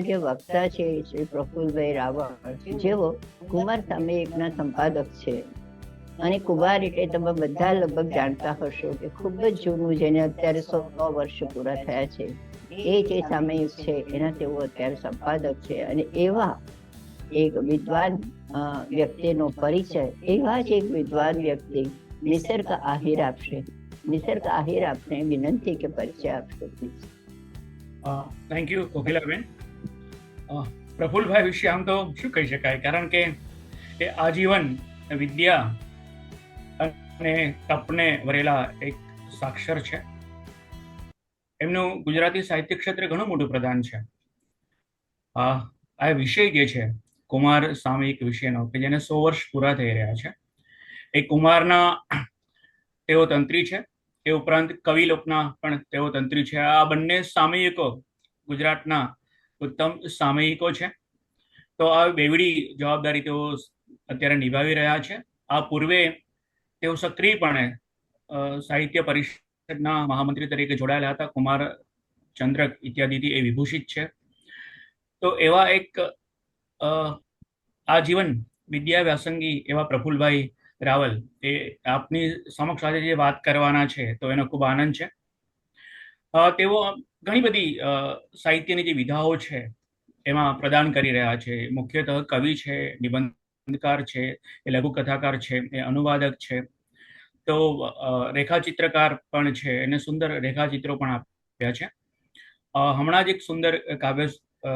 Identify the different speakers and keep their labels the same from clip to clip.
Speaker 1: જે વક્તા છે શ્રી પ્રફુલભાઈ રાવળ, જેઓ કુમાર સામયિકના સંપાદક છે. અને કુમાર એટલે તમે બધા લગભગ જાણતા હશો કે ખૂબ જ જૂનું, જેને અત્યારે 100 વર્ષ પૂરા થયા છે, એ જે સામયિક છે એના તેઓ અત્યારે સંપાદક છે. અને એવા એક વિદ્વાન વ્યક્તિનો પરિચય, એવા જ એક વિદ્વાન વ્યક્તિ નિસર્ગ આહિર આપશે. નિસર્ગ આહિર આપને વિનંતી કે પરિચય આપશો please.
Speaker 2: Thank you Kokilaben. Prafulbhai વિશે આમ તો શું કહી શકાય, કારણ કે એ આજીવન વિદ્યા અને તપને વરેલા એક સાક્ષર છે. એમનું ગુજરાતી સાહિત્ય ક્ષેત્રે ઘણું મોટું પ્રદાન છે. આ વિષય જે છે કુમાર સામયિક વિષયનો, કે જેને 100 વર્ષ પૂરા થઈ રહ્યા છે, એ કુમારના તેઓ તંત્રી છે. એ ઉપરાંત કવિલોકના પણ તેઓ તંત્રી છે. આ બંને સામયિકો ગુજરાતના ઉત્તમ સામયિકો છે. તો આ બેવડી જવાબદારી તેઓ અત્યારે નિભાવી રહ્યા છે. આ પૂર્વે તેઓ સક્રિયપણે સાહિત્ય પરિષદના મહામંત્રી તરીકે જોડાયેલા હતા. કુમાર ચંદ્રક ઇત્યાદિથી એ વિભૂષિત છે. તો એવા એક આજીવન વિદ્યા વ્યાસંગી એવા પ્રફુલભાઈ રાવલ એ આપની સમક્ષ આજે જે વાત કરવાના છે, તો એનો ખૂબ આનંદ છે. તેઓ ઘણી બધી સાહિત્યની જે વિધાઓ છે એમાં પ્રદાન કરી રહ્યા છે. મુખ્યતઃ કવિ છે, નિબંધકાર છે, એ લઘુકથાકાર છે, એ અનુવાદક છે, તો રેખાચિત્રકાર પણ છે. એને સુંદર રેખાચિત્રો પણ આપ્યા છે. હમણાં જ એક સુંદર કાવ્ય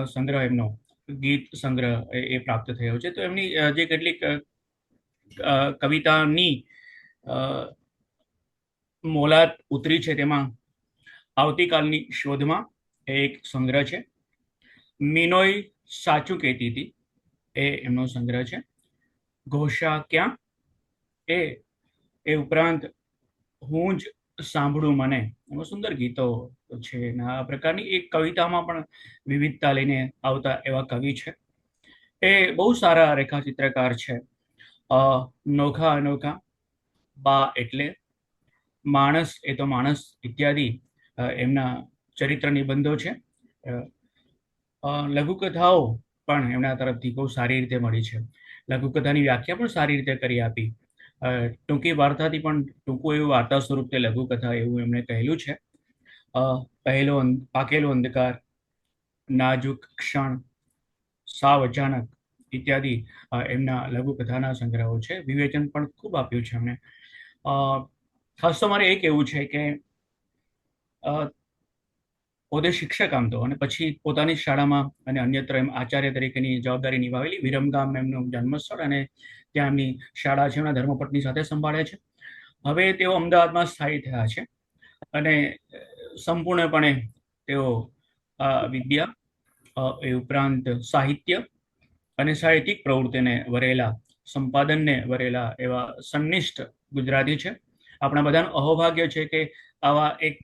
Speaker 2: સંગ્રહ, એમનો ગીત સંગ્રહ એ પ્રાપ્ત થયો છે. તો એમની જે કેટલીક કવિતાની મોલાત ઉતરી છે, તેમાં આવતીકાલની શોધમાં એક સંગ્રહ છે. મીનોય સાચું કહેતી હતી, એ એમનો સંગ્રહ છે. ઘોષા ક્યાં, એ ઉપરાંત હું જ સાંભળું મને, એમાં સુંદર ગીતો છે. આ પ્રકારની એક કવિતામાં પણ વિવિધતા લઈને આવતા એવા કવિ છે. એ બહુ સારા રેખાચિત્રકાર છે. નોખા અનોખા, બા એટલે, માણસ એ તો માણસ ઇત્યાદિ એમના ચરિત્ર નિબંધો છે. લઘુકથાઓ પણ એમના તરફથી બહુ સારી રીતે મળી છે. લઘુકથાની વ્યાખ્યા પણ સારી રીતે કરી આપી. ટૂંકી વાર્તાથી પણ ટૂંકું એવું વાર્તા સ્વરૂપ તે લઘુકથા, એવું એમણે કહેલું છે. પાકેલો અંધકાર, નાજુક ક્ષણ, સાવ અચાનક ઇત્યાદિ એમના લઘુકથાના સંગ્રહો છે. વિવેચન પણ ખૂબ આપ્યું છે એમણે. ખાસ તો મારે એ કહેવું છે કે પોતે શિક્ષક આમ તો, અને પછી પોતાની શાળામાં અને અન્યત્ર એમ આચાર્ય તરીકેની જવાબદારી નિભાવેલી. વિરમગામ એમનું જન્મસ્થળ, અને ત્યાં એમની શાળા છે, એમના ધર્મપત્ની સાથે સંભાળે છે. હવે તેઓ અમદાવાદમાં સ્થાયી થયા છે, અને સંપૂર્ણપણે તેઓ વિદ્યા, એ ઉપરાંત સાહિત્ય અને સાહિત્યિક પ્રવૃત્તિને વરેલા, સંપાદનને વરેલા એવા સંનિષ્ઠ ગુજરાતી છે. આપણા બધાનું અહોભાગ્ય છે કે આવા એક,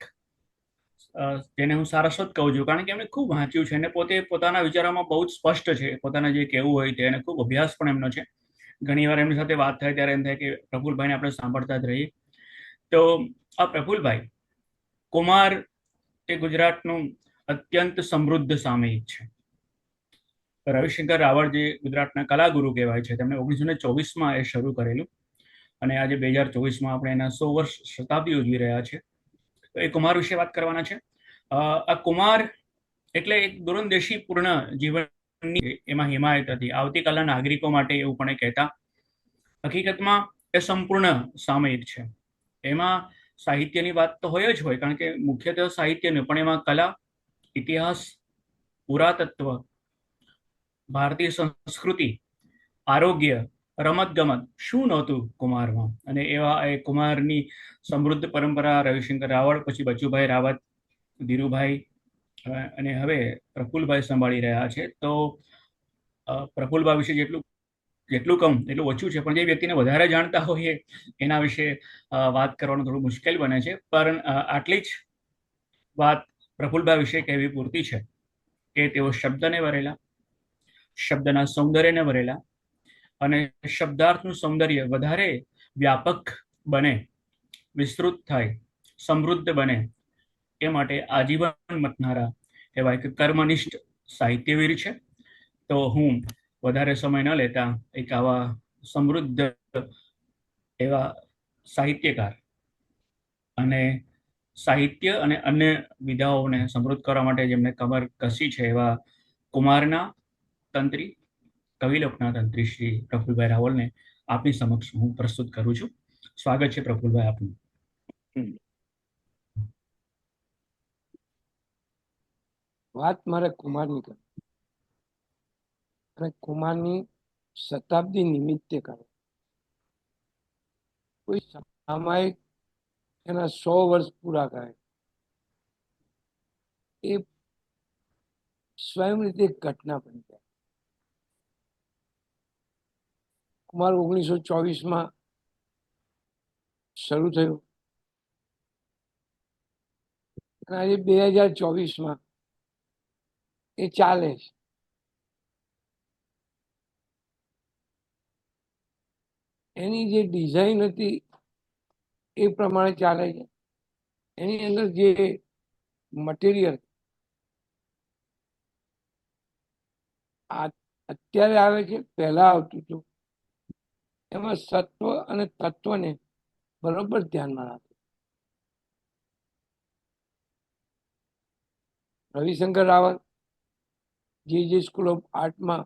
Speaker 2: તેને હું સારસ્વત કહું છું, કારણ કે એમણે ખૂબ વાંચ્યું છે, અને પોતે પોતાના વિચારોમાં બહુ જ સ્પષ્ટ છે. પોતાના જે કહેવું હોય તેને ખૂબ અભ્યાસ પણ એમનો છે. ઘણી વાર એમની સાથે વાત થાય ત્યારે એમ થાય કે પ્રફુલભાઈને આપણે સાંભળતા જ રહીએ. તો આ પ્રફુલભાઈ કુમાર એ ગુજરાતનું અત્યંત સમૃદ્ધ સામયિક છે. રવિશંકર રાવળ, જે ગુજરાતના કલાગુરુ કહેવાય છે, તેમણે 1924માં એ શરૂ કરેલું, અને આજે 2024માં આપણે એના 100 વર્ષ શતાબ્દી ઉજવી રહ્યા છે. તો એ કુમાર વિશે વાત કરવાના છે. આ કુમાર એટલે એક દૂરંદેશી પૂર્ણ જીવનની એમાં હિમાયત હતી. આવતીકાલના નાગરિકો માટે એવું પણ એ કહેતા. હકીકતમાં એ સંપૂર્ણ સામયિક છે. એમાં સાહિત્યની વાત તો હોય જ હોય, કારણ કે મુખ્યત્વે સાહિત્યનું, પણ એમાં કલા, ઇતિહાસ, પુરાતત્વ, ભારતીય સંસ્કૃતિ, આરોગ્ય, રમતગમત, શું નહોતું કુમારમાં. અને એવા એ કુમારની સમૃદ્ધ પરંપરા રવિશંકર રાવળ, પછી બચુભાઈ રાવત, ધીરુભાઈ, અને હવે પ્રફુલભાઈ સંભાળી રહ્યા છે. તો પ્રફુલભાઈ વિશે જેટલું કમ એટલું ઓછું છે. પણ જે વ્યક્તિને વધારે જાણતા હોય એના વિશે વાત કરવાનું થોડું મુશ્કેલ બને છે. પણ આટલી જ વાત પ્રફુલભાઈ વિશે કહેવી પૂરતી છે કે તેઓ શબ્દને વરેલા, શબ્દના સૌંદર્યને વરેલા, અને શબ્દાર્થનું સૌંદર્ય વધારે વ્યાપક બને, વિસ્તૃત થાય, સમૃદ્ધ બને, એ માટે આજીવન મથનારા એવા એક કર્મનિષ્ઠ સાહિત્યવીર છે. તો હું વધારે સમય ન લેતા એક આવા સમૃદ્ધ એવા સાહિત્યકાર અને સાહિત્ય અને અન્ય વિધાઓને સમૃદ્ધ કરવા માટે જેમને કમર કસી છે એવા કુમારના તંત્રી, કવિલોકના તંત્રી શ્રી પ્રફુલભાઈ રાવલને આપની સમક્ષ હું પ્રસ્તુત કરું છું. સ્વાગત છે પ્રફુલભાઈ આપનું.
Speaker 3: વાત મારે કુમારની કરી અને કુમારની શતાબ્દી નિમિત્તે કરે. કોઈ સામાયિક એના 100 વર્ષ પૂરા કરે એ સ્વયં રીતે એક ઘટના બની જાય. કુમાર 1924માં શરૂ થયું અને આજે 2024માં એ ચાલે છે. એની જે ડિઝાઇન હતી એ પ્રમાણે ચાલે છે. એની અંદર જે મટીરિયલ અત્યારે આવે છે, પહેલા આવતું હતું, એમાં સત્વ અને તત્વને બરોબર ધ્યાનમાં રાખે. રવિશંકર રાવલ જે સ્કૂલ ઓફ આર્ટમાં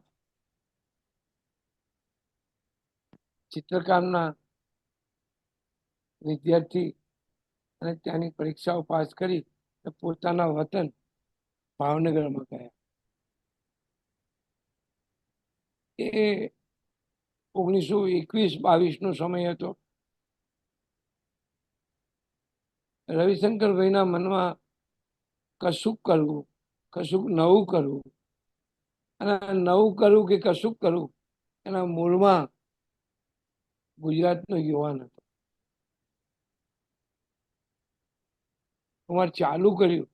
Speaker 3: ચિત્રકામના વિદ્યાર્થી અને ત્યાંની પરીક્ષાઓ પાસ કરી પોતાના વતન ભાવનગરમાં ગયા. એ 1921-22 નો સમય હતો. રવિશંકરભાઈના મનમાં કશુંક કરવું, કશુંક નવું કરવું, અને નવું કરવું કે કશુંક કરવું એના મૂળમાં ગુજરાતનો યુવાન હતો. કુમાર ચાલુ કર્યું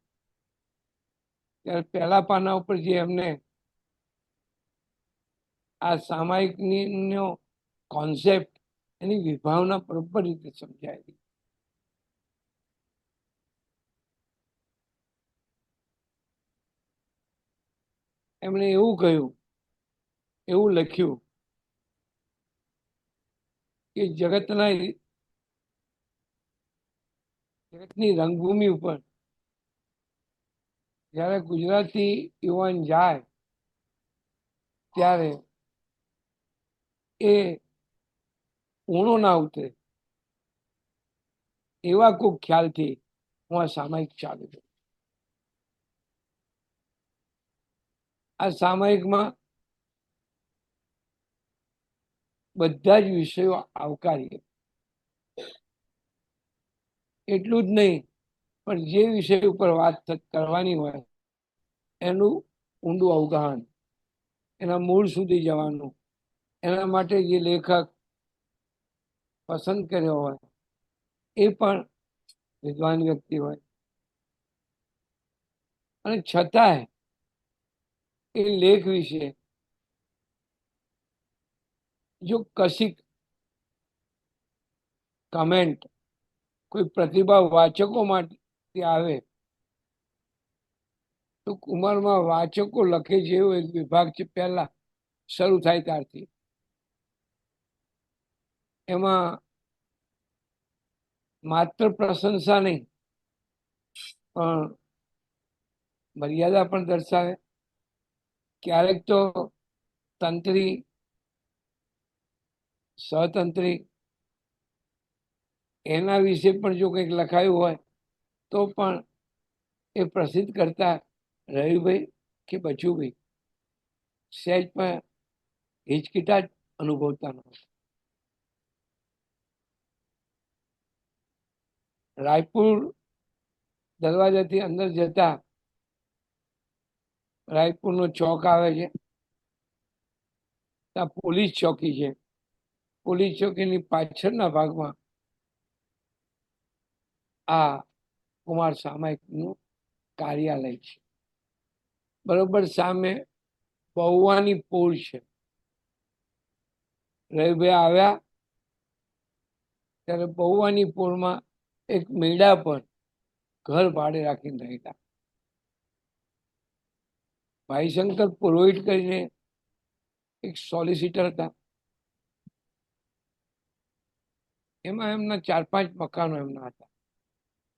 Speaker 3: ત્યારે પહેલા પાના ઉપર જે એમને આ સામાયિકનો કોન્સેપ્ટ, એની વિભાવના બરોબર રીતે સમજાયેલી. એમણે એવું કહ્યું, એવું લખ્યું કે જગતની રંગભૂમિ ઉપર જ્યારે ગુજરાતી યુવાન જાય ત્યારે એ ઊણો ના ઉતરે એવા કોઈ ખ્યાલથી હું આ સામાયિક ચાલુ છું. આ સામાયિકમાં બધા જ વિષયો આવકારીએ. એટલું જ નહીં, પણ જે વિષય ઉપર વાત કરવાની હોય એનું ઊંડું અવગાહન, એના મૂળ સુધી જવાનું, એના માટે જે લેખક પસંદ કર્યો હોય એ પણ વિદ્વાન વ્યક્તિ હોય, અને છતાંય એ લેખ વિશે જો કશીક કમેન્ટ કોઈ પ્રતિભાવ વાચકો માટે આવે તો કુમારમાં વાચકો લખે છે એવો એક વિભાગ છે, પહેલા શરૂ થાય ત્યારથી. એમાં માત્ર પ્રશંસા નહીં પણ મર્યાદા પણ દર્શાવે. ક્યારેક તો તંત્રી, સહતંત્રી એના વિશે પણ જો કંઈક લખાયું હોય તો પણ એ પ્રસિદ્ધ કરતા રવિભાઈ કે બચુભાઈ સહેજ પણ હિચકિટાટ અનુભવતા નહોતા. રાયપુર દરવાજાથી અંદર જતા રાયપુરનો ચોક આવે છે, ત્યાં પોલીસ ચોકી છે. પોલીસ ચોકીની પાછળના ભાગમાં આ કુમાર સામાયિકનું કાર્યાલય છે. બરોબર સામે બહુવાની પોળ છે. રવિભાઈ આવ્યા ત્યારે બહુવાની પોળમાં એક મેડા પર ઘર ભાડે રાખીને રહેતા. ભાઈશંકર પુરોહિત કરીને એક સોલિસિટર હતા. એમાં એમના 4-5 મકાનો એમના હતા.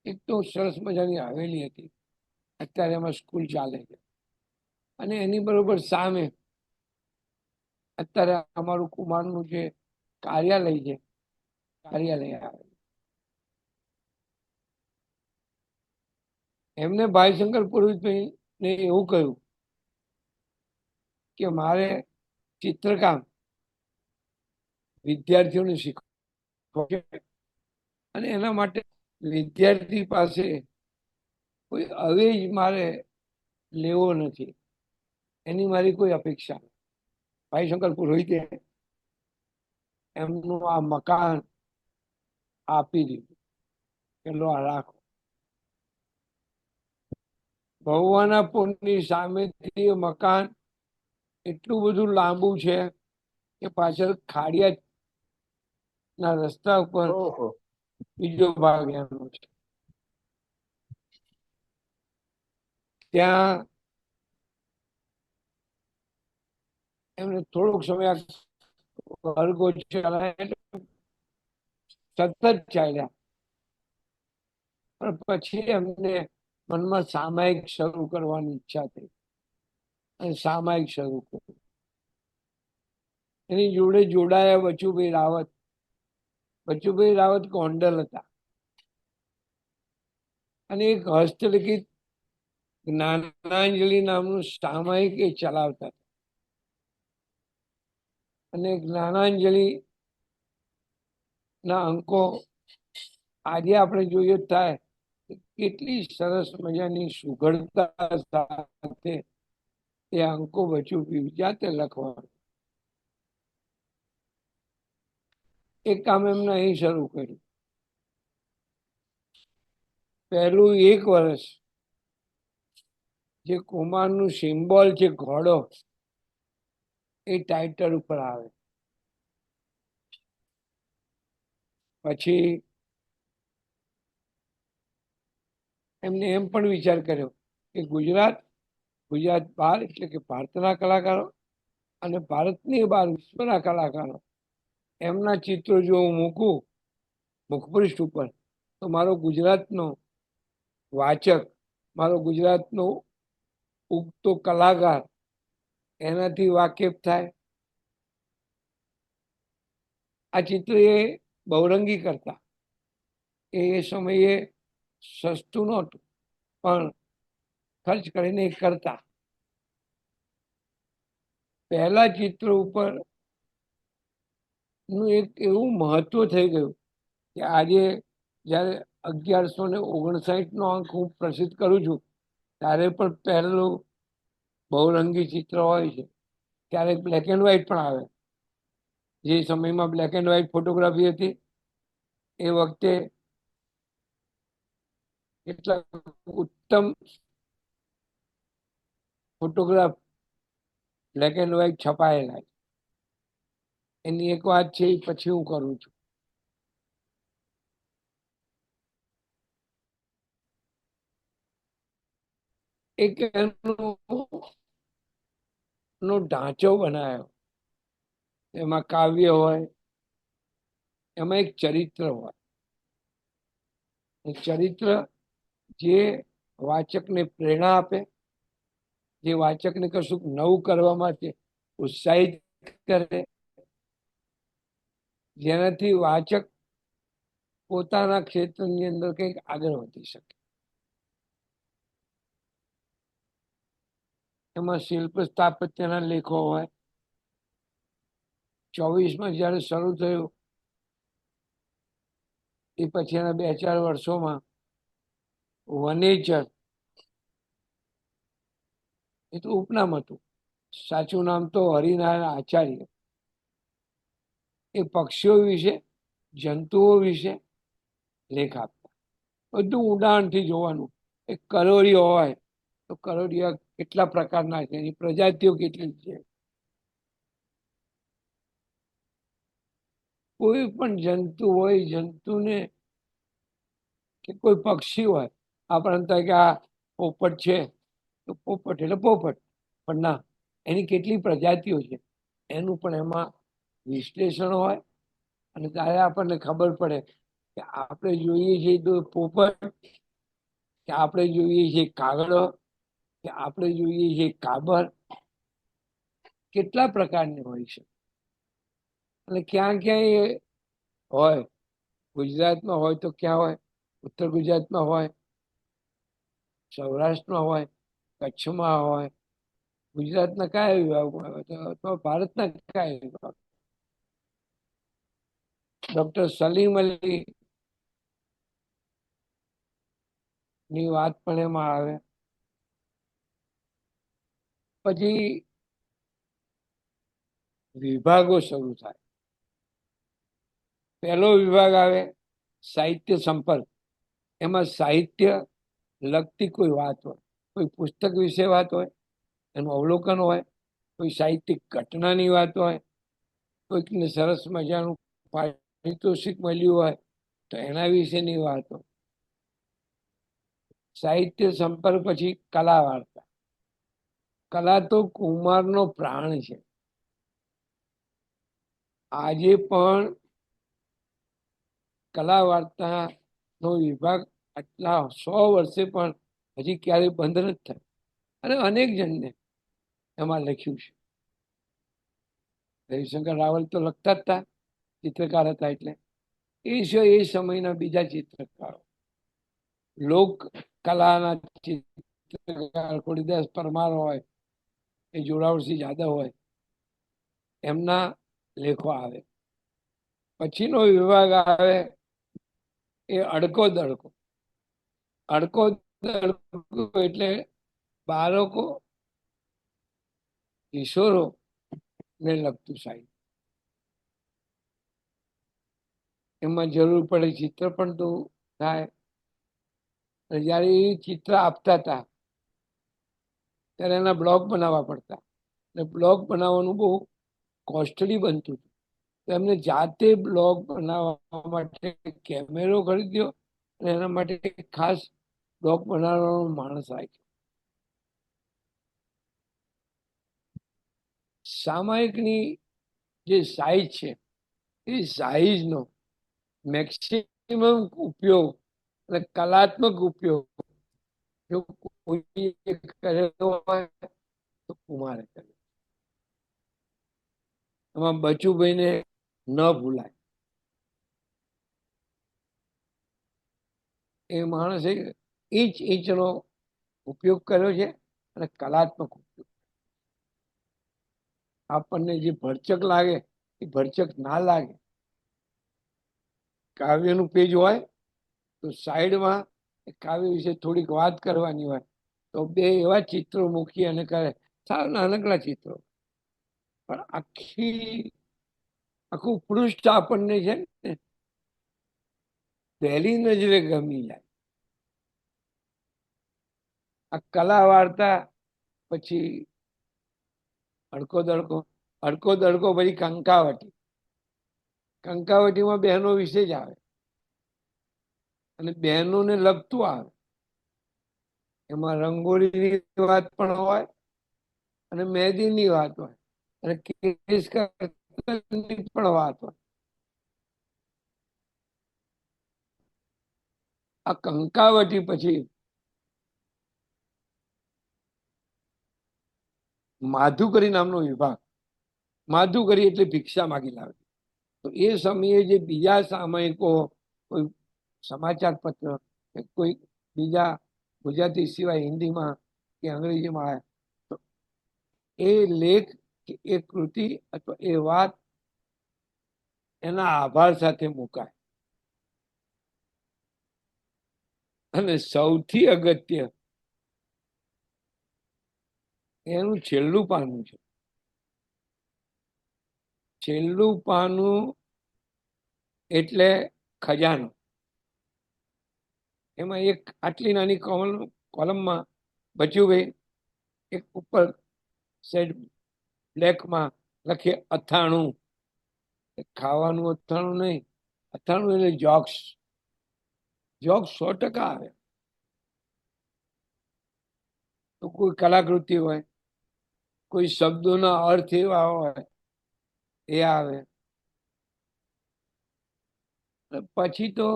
Speaker 3: એક તો સરસ મજાની હવેલી હતી, અત્યારે એમાં સ્કૂલ ચાલે છે. અને એની બરોબર સામે અત્યારે અમારું કુમારનું જે કાર્યાલય છે, કાર્યાલય આવે. એમને ભાઈશંકર પુરોહિતભાઈ ને એવું કહ્યું કે મારે ચિત્રકામ વિદ્યાર્થીઓને શીખવું છે અને એના માટે વિદ્યાર્થી પાસે કોઈ અવેજ મારે લેવો નથી, એની મારી કોઈ અપેક્ષા નથી. ભાઈશંકર પુરોહિતે એમનું આ મકાન આપી દીધું કે લો આ રાખો. ભગવાના પુરની સામેથી એ મકાન એટલું બધું લાંબુ છે કે પાછળ ખાડિયા ના રસ્તા ઉપર
Speaker 1: ઓહો.
Speaker 3: બીજો ભાગ એનો છે. ત્યાં એમને થોડોક સમય વર્ગો સતત ચાલ્યા, પણ પછી એમને મનમાં સામાયિક શરૂ કરવાની ઈચ્છા થઈ અને સામાયિક શરૂ કર્યું. એની જોડે જોડાયા બચુભાઈ રાવત. બચુભાઈ રાવત ગોંડલ હતા અને એક હસ્તલિખિત જ્ઞાનાંજલિ નામનું સામાયિક એ ચલાવતા હતા. અને જ્ઞાનાંજલિ ના અંકો આજે આપણે જોઈએ થાય કેટલી સરસ મજાની સુઘડતા સાથે એ અંકો બચુભાઈ જાતે લખવાનું. એક કામ એમને અહીં શરૂ કર્યું. પહેલું 1 વર્ષ જે કુમારનું સિમ્બોલ છે ઘોડો, એ ટાઇટલ ઉપર આવે. પછી એમને એમ પણ વિચાર કર્યો કે ગુજરાત બહાર એટલે કે ભારતના કલાકારો અને ભારતની બહાર વિશ્વના કલાકારો એમના ચિત્રો જો હું મૂકું મુખપૃષ્ઠ ઉપર તો મારો ગુજરાતનો વાચક, મારો ગુજરાતનો ઉગતો કલાકાર એનાથી વાકેફ થાય. આ ચિત્ર એ બહુરંગી કરતા, એ સમયે સસ્તું નહોતું પણ ખર્ચ કરીને કરતા. પહેલા ચિત્ર ઉપર નું એક એવું મહત્વ થઈ ગયું કે આજે જયારે 1159 અંક હું પ્રસિદ્ધ કરું છું ત્યારે પણ પહેલું બહુરંગી ચિત્ર હોય છે. ક્યારેક બ્લેક એન્ડ વ્હાઈટ પણ આવે. જે સમયમાં બ્લેક એન્ડ વ્હાઈટ ફોટોગ્રાફી હતી એ વખતે કેટલા ઉત્તમ ફોટોગ્રાફ બ્લેક એન્ડ વ્હાઈટ છપાયેલા. એની એક વાત છે એ પછી હું કરું છું. એક નો ઢાંચો બનાવ્યો, એમાં કાવ્ય હોય, એમાં એક ચરિત્ર હોય. ચરિત્ર જે વાચકને પ્રેરણા આપે, જે વાચકને કશું નવું કરવા માટે ઉત્સાહિત કરે, જેનાથી વાચક પોતાના ક્ષેત્રની અંદર કંઈક આગળ વધી શકે. એમાં શિલ્પ સ્થાપત્યના લેખો હોય. 24માં જયારે શરૂ થયું એ પછીના 2-4 વર્ષોમાં વનેચર, એ તો ઉપનામ હતું, સાચું નામ તો હરિનારાયણ આચાર્ય. એ પક્ષીઓ વિશે, જંતુઓ વિશે લેખ આપતા. બધું ઊંડાણથી જોવાનું. એક કરોળિયો હોય તો કરોળિયા કેટલા પ્રકારના છે, એની પ્રજાતિઓ કેટલી છે. કોઈ પણ જંતુ હોય, જંતુને કે કોઈ પક્ષી હોય, આપણને થાય કે આ પોપટ છે તો પોપટ એટલે પોપટ, પણ ના, એની કેટલી પ્રજાતિઓ છે એનું પણ એમાં વિશ્લેષણ હોય, અને ત્યારે આપણને ખબર પડે કે આપણે જોઈએ છીએ તો પોપટ, કે આપણે જોઈએ છીએ કાગડો, કે આપણે જોઈએ છીએ કાબર, કેટલા પ્રકારની હોય છે. અને ક્યાં ક્યાંય હોય, ગુજરાતમાં હોય તો ક્યાં હોય, ઉત્તર ગુજરાતમાં હોય, સૌરાષ્ટ્રમાં હોય, કચ્છમાં હોય, ગુજરાતના કયા વિભાગમાં હોય તો ભારતના કયા વિભાગ. ડોક્ટર સલીમ અલી ની વાત પણ એમાં આવે. પછી વિભાગો શરૂ થાય. પહેલો વિભાગ આવે સાહિત્ય સંપર્ક. એમાં સાહિત્ય લગતી કોઈ વાત હોય, કોઈ પુસ્તક વિશે વાત હોય, એનું અવલોકન હોય, કોઈ સાહિત્યિક ઘટનાની વાત હોય, કોઈકને સરસ મજાનું પારિતોષિક મળ્યું હોય તો એના વિશેની વાત હોય. સાહિત્ય સંપર્ક પછી કલા વાર્તા. કલા તો કુમારનો પ્રાણ છે. આજે પણ કલા વાર્તા નો વિભાગ આટલા 100 વર્ષે પણ હજી ક્યારેય બંધ નથી થાય, અને અનેક જણને એમાં લખ્યું છે. રવિશંકર રાવલ તો લખતા જ હતા, ચિત્રકાર હતા, એટલે એ સિવાય એ સમયના બીજા ચિત્રકારો, લોક કલાના ચિત્રકાર ખોડીદાસ પરમાર હોય, એ જોરાવરસિંહ જાદવ હોય, એમના લેખો આવે. પછીનો વિભાગ આવે એ અડકો દડકો. અડકો દડકો એટલે બાળકો, કિશોરો ને લગતું સાહિત્ય. એમાં જરૂર પડે ચિત્ર પણ તો થાય. જયારે એ ચિત્ર આપતા હતા ત્યારે એના બ્લોગ બનાવવા પડતા, અને બ્લોગ બનાવવાનું બહુ કોસ્ટલી બનતું હતું. તો એમને જાતે બ્લોગ બનાવવા માટે કેમેરો ખરીદ્યો, અને એના માટે ખાસ બ્લોગ બનાવવાનો માણસ રાખ્યો. સામાયિકની જે સાઈઝ છે એ સાઈઝનો મેક્સિમમ ઉપયોગ અને કલાત્મક ઉપયોગ જો કોઈ કરેલો હોય તો કુમારે કર્યો. એમાં બચુભાઈને ન ભૂલાય. એ માણસે ઇંચનો ઉપયોગ કર્યો છે, અને કલાત્મક ઉપયોગ. આપણને જે ભરચક લાગે એ ભરચક ના લાગે. કાવ્યનું પેજ હોય તો સાઈડમાં કાવ્ય વિશે થોડીક વાત કરવાની હોય તો બે એવા ચિત્રો મૂકી અને કરે, સાવ નાનકડા ચિત્રો, પણ આખું પૃષ્ઠ આપણને છે ને પહેલી નજરે ગમી જાય. આ કલા વાર્તા પછી અડકો દડકો. અડકો દડકો પછી કંકાવટી. કંકાવટીમાં બહેનો વિશે જ આવે, અને બહેનોને લગતું આવે. એમાં રંગોળીની વાત પણ હોય, અને મહેંદીની વાત હોય, અને કેસ કરતલની પણ વાત હોય. આ કંકાવટી પછી માધુકરી નામનો વિભાગ. માધુકરી એટલે ભિક્ષા માગી લાવે. તો એ સમયે જે બીજા સામયિકો, કોઈ સમાચાર પત્ર, કોઈ બીજા ગુજરાતી સિવાય હિન્દીમાં કે અંગ્રેજીમાં આવે તો એ લેખ કે એ કૃતિ અથવા એ વાત એના આભાર સાથે મુકાય. અને સૌથી અગત્ય એનું છેલ્લું પાનું છે. છેલ્લું પાનું એટલે ખજાનો. એમાં એક આટલી નાની કોલમમાં બચુભાઈ એક ઉપર સાઈડ બ્લેકમાં લખીએ અથાણું. ખાવાનું અથાણું નહીં, અથાણું એટલે જોક્સ. જોક્સ 100% આવે. તો કોઈ કલાકૃતિ હોય, કોઈ શબ્દોના અર્થ એવા હોય એ આવે. પછી તો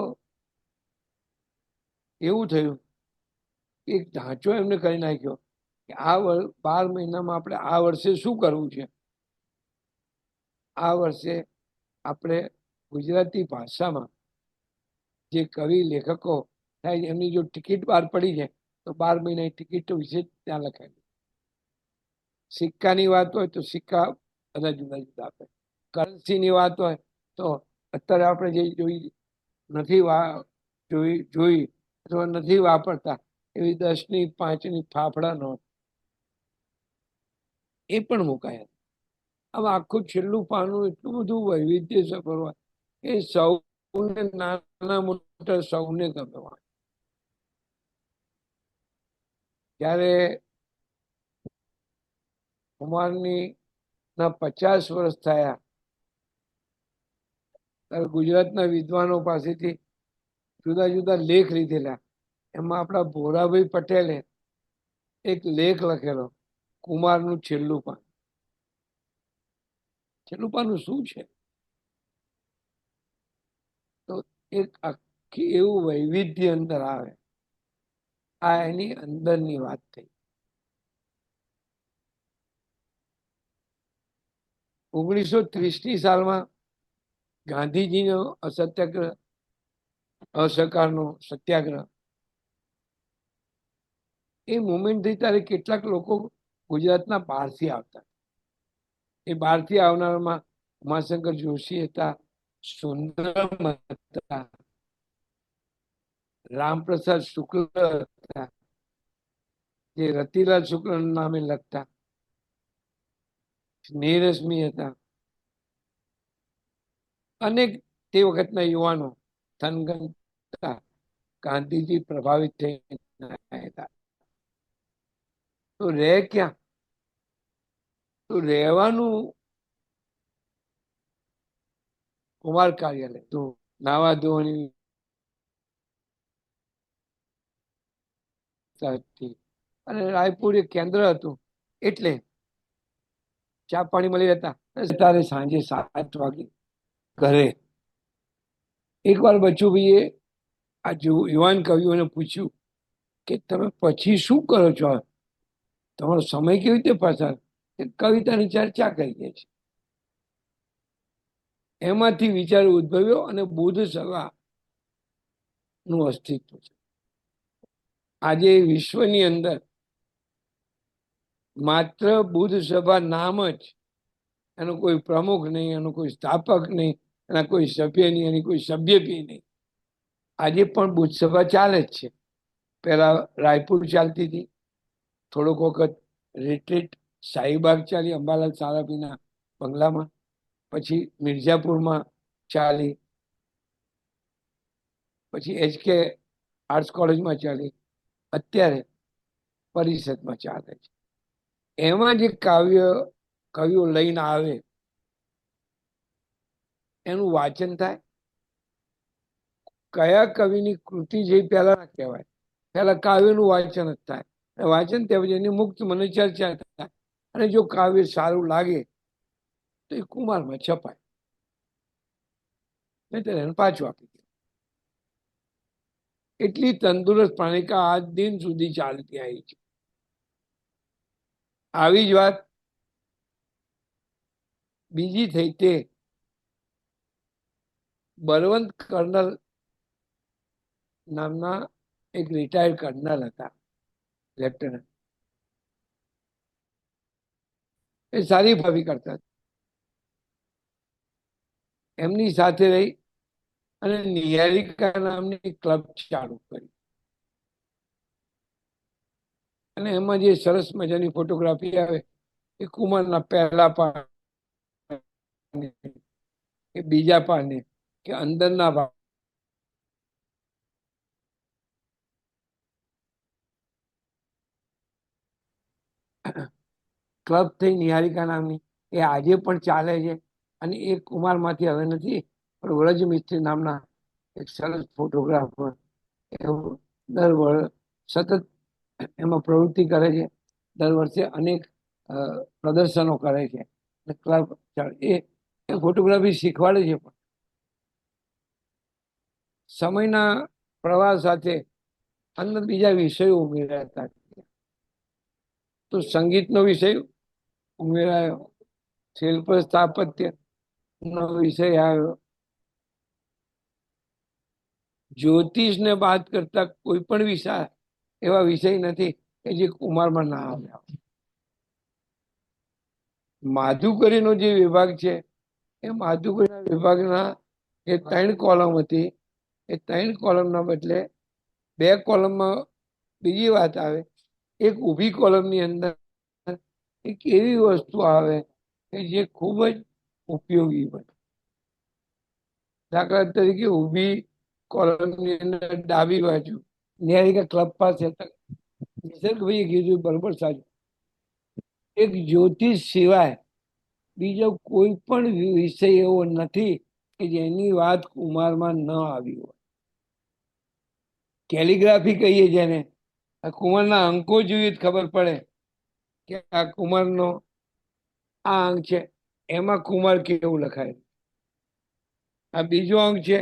Speaker 3: એવું થયું કે એક ઢાંચો એમને કરી નાખ્યો કે આ 12 મહિનામાં આપણે આ વર્ષે શું કરવું છે. આ વર્ષે આપણે ગુજરાતી ભાષામાં જે કવિ લેખકો થાય એમની જો ટિકિટ બહાર પડી જાય તો 12 મહિનાની ટિકિટો વિશે ત્યાં લખાય. સિક્કાની વાત હોય તો સિક્કા બધા જુદા જુદા આપે. કરન્સીની વાત હોય તો અત્યારે આપણે જે નથી જોઈ અથવા નથી વાપરતા એવી 10ની 5ની ફાફડા નોટ એ પણ મુકાયા. હવે આખું છેલ્લું પાનું એટલું બધું વૈવિધ્ય સભર હોય એ સૌને નાના મોટા સૌને ગમે હોય. જ્યારે કુમારની ના 50 વર્ષ થયા ત્યારે ગુજરાતના વિદ્વાનો પાસેથી જુદા જુદા લેખ લીધેલા. એમાં આપણા ભોરાભાઈ પટેલે એક લેખ લખેલો, કુમારનું છેલ્લું પાન. છેલ્લું પાનું શું છે? તો એક આખી એવું વૈવિધ્ય અંદર આવે. આ એની અંદરની વાત થઈ. 1930ની સાલમાં ગાંધીજીનો અસત્યાગ્રહ, અસહકારનો સત્યાગ્રહ, એ મુવમેન્ટ થઈ ત્યારે કેટલાક લોકો ગુજરાતના બહારથી આવતા. એ બહારથી આવનારમાં ઉમાશંકર જોશી હતા, સુંદરમ હતા, રામપ્રસાદ શુક્લ હતા, જે રતિલાલ શુક્લ નામે લખતા, સ્નેહરશ્મિ હતા, અનેક તે વખતના યુવાનો થનગનતા ગાંધીજી પ્રભાવિત થઈ હતા. તો રહે ક્યાં? તો રહેવાનું કુમાર કાર્યાલય. તો નાવા ધોવાની અને રાયપુર એક કેન્દ્ર હતું એટલે ચા પાણી મળી રહેતા. ત્યારે સાંજે 7 વાગે ઘરે. એકવાર બચુભાઈએ આ યુવાન કવિઓને પૂછ્યું કે તમે પછી શું કરો છો? તમારો સમય કેવી રીતે પસાર? કવિતાની ચર્ચા કરીએ છીએ. એમાંથી વિચાર ઉદ્ભવ્યો અને બુદ્ધ સભા નું અસ્તિત્વ છે. આજે વિશ્વની અંદર માત્ર બુદ્ધ સભા નામ જ, એનો કોઈ પ્રમુખ નહીં, એનો કોઈ સ્થાપક નહીં, એના કોઈ સભ્ય નહીં, એની કોઈ સભ્ય બી નહીં. આજે પણ બુદ્ધ સભા ચાલે જ છે. પહેલા રાયપુર ચાલતી હતી, થોડોક વખત રિટ્રીટ શાહીબાગ ચાલી અંબાલાલ સારાભીના બંગલામાં, પછી મિર્ઝાપુરમાં ચાલી, પછી HK આર્ટ્સ કોલેજમાં ચાલી, અત્યારે પરિષદમાં ચાલે છે. એમાં જે કવિઓ લઈને આવે એનું વાંચન થાય. કયા કવિની કૃતિ જે પહેલા ના કહેવાય, પહેલા કાવ્યનું વાંચન જ થાય. વાંચન ત્યાં પછી એની મુક્ત મને ચર્ચા થાય, અને જો કાવ્ય સારું લાગે તો એ કુમારમાં છપાય, નહીં એને પાછું આપી દે. એટલી તંદુરસ્ત પ્રાણિકા આજ દિન સુધી ચાલતી આવી છે. આવી જ વાત બીજી થઈ તે બળવંત કર્નલ નામના એક રિટાયર્ડ કર્નલ હતા, લેફ્ટનન્ટ. એ સારી ભાવી કરતા. એમની સાથે રહી અને નિહારિકા નામની ક્લબ ચાલુ કરી. અને એમાં જે સરસ મજાની ફોટોગ્રાફી આવે એ કુમારના પહેલા પાને કે બીજા પાને કે અંદરના ભાગ, ક્લબ થઈ નિહારિકા નામની, એ આજે પણ ચાલે છે. અને એ કુમારમાંથી હવે નથી, પણ વ્રજ મિસ્ત્રી નામના એક સરસ ફોટોગ્રાફર દર વર્ષે સતત એમાં પ્રવૃત્તિ કરે છે. દર વર્ષે અનેક પ્રદર્શનો કરે છે, એ ફોટોગ્રાફી શીખવાડે છે. પણ સમયના પ્રવાહ સાથે અંદર બીજા વિષયો ઉમેરાતા, તો સંગીતનો વિષય ઉમેરાયો, શિલ્પ સ્થાપત્ય નો વિષય આવ્યો, જ્યોતિષને બાદ કરતા કોઈ પણ વિષય એવા વિષય નથી કે જે કુમારમાં ના આવ્યા. માધુકરીનો જે વિભાગ છે એ માધુકરીના વિભાગના જે 3 કોલમ હતી એ 3 કોલમના બદલે 2 કોલમમાં બીજી વાત આવે, એક ઊભી કોલમની અંદર એક એવી વસ્તુ આવે કે જે ખૂબ જ ઉપયોગી બને. દાખલા તરીકે ઊભી કોલમની અંદર ડાબી બાજુ ન્યાયિકા ક્લબ પાસે નિસર્ગભાઈએ કીધું બરોબર સાચું, એક જ્યોતિષ સિવાય બીજો કોઈ પણ વિષય એવો નથી કે જેની વાત કુમારમાં ન આવી હોય. કેલિગ્રાફી કહીએ જેને, આ કુમારના અંકો જોઈએ ખબર પડે કે આ કુમારનો આ અંક છે, એમાં કુમાર કેવું લખાય, આ બીજો અંક છે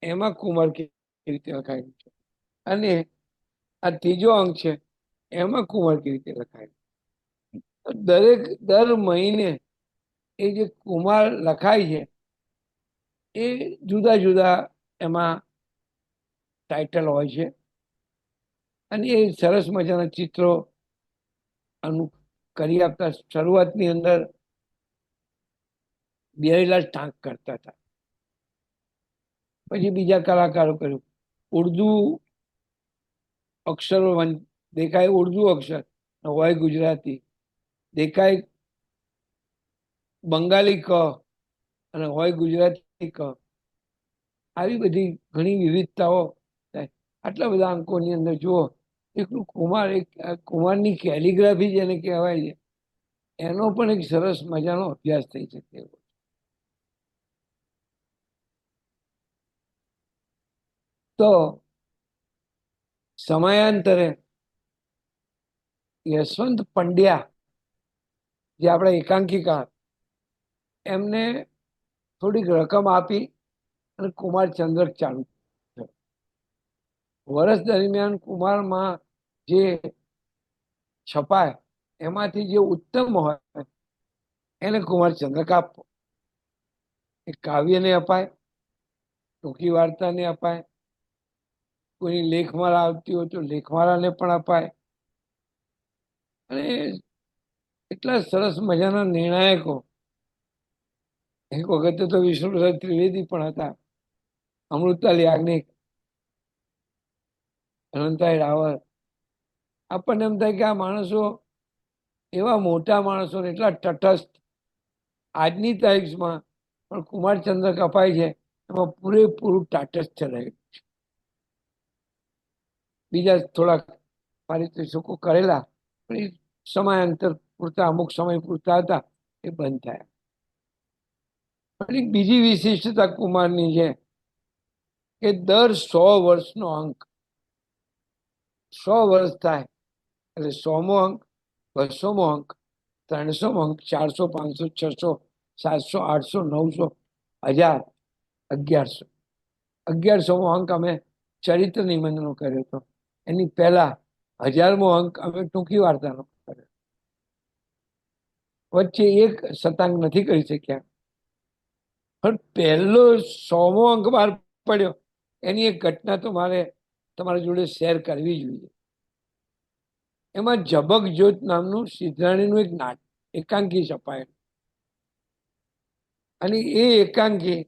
Speaker 3: એમાં કુમાર કેવી રીતે લખાયેલું છે, અને આ ત્રીજો અંક છે એમાં કુમાર કેવી રીતે લખાય. દર મહિને એ જે કુમાર લખાય છે એ જુદા જુદા એમાં ટાઇટલ હોય છે, અને એ સરસ મજાના ચિત્રો કરી આપતા. શરૂઆતની અંદર બિહારીલાલ ટાંક કરતા હતા, પછી બીજા કલાકારો કર્યું. ઉર્દુ અક્ષરો દેખાય, ઉર્દુ અક્ષર હોય ગુજરાતી, દેખાય બંગાળી ક અને હોય ગુજરાતી ક, આવી બધી ઘણી વિવિધતાઓ થાય. આટલા બધા અંકોની અંદર જુઓ, એટલું કુમારની કેલિગ્રાફી જેને કહેવાય છે એનો પણ એક સરસ મજાનો અભ્યાસ થઈ શકે. તો સમયાંતરે યશવંત પંડ્યા જે આપણા એકાંકિકા, એમને થોડીક રકમ આપી અને કુમાર ચંદ્રક ચાલુ થયો. વર્ષ દરમિયાન કુમારમાં જે છપાય એમાંથી જે ઉત્તમ હોય એને કુમાર ચંદ્રક આપવો. એ કાવ્યને અપાય, ટૂંકી વાર્તાને અપાય, કોઈ લેખમાળા આવતી હોય તો લેખમાળાને પણ અપાય. અને એટલા સરસ મજાના નિર્ણાયકો, એક વખતે તો વિષ્ણુપ્રસાદ ત્રિવેદી પણ હતા, અમૃતલાલ યાજ્ઞિક, અનંતરાય રાવલ. આપણને એમ થાય કે આ માણસો એવા મોટા માણસો એટલા તટસ્થ, આજની તારીખમાં પણ કુમારચંદ્રક અપાય છે એમાં પૂરેપૂરું તાટસ્થ્ય રહેલું છે. બીજા થોડાક પારિતોષિકો કરેલા પણ એ સમયાંતર પૂરતા, અમુક સમય પૂરતા હતા, એ બંધ થયા. પણ એક બીજી વિશિષ્ટતા કુમારની છે કે દર 100 વર્ષનો અંક, 100 વર્ષ થાય એટલે 100મો અંક, 200મો અંક, 300મો અંક, 400, 500, 600, 700, 800, 900, 1000, 1100. 1100મો અંક અમે ચરિત્ર નિબંધનો કર્યો હતો. એની પહેલા 1000મો અંક અમે ટૂંકી વાર્તાનો કર્યો. વચ્ચે એક શતાંક નથી કરી શક્યા, પણ પહેલો 100મો અંક બહાર પડ્યો એની એક ઘટના તો મારે તમારી જોડે શેર કરવી જોઈએ. એમાં ઝબક જ્યોત નામનું સિદ્ધાણીનું એક એકાંકી છપાયેલું, અને એ એકાંકી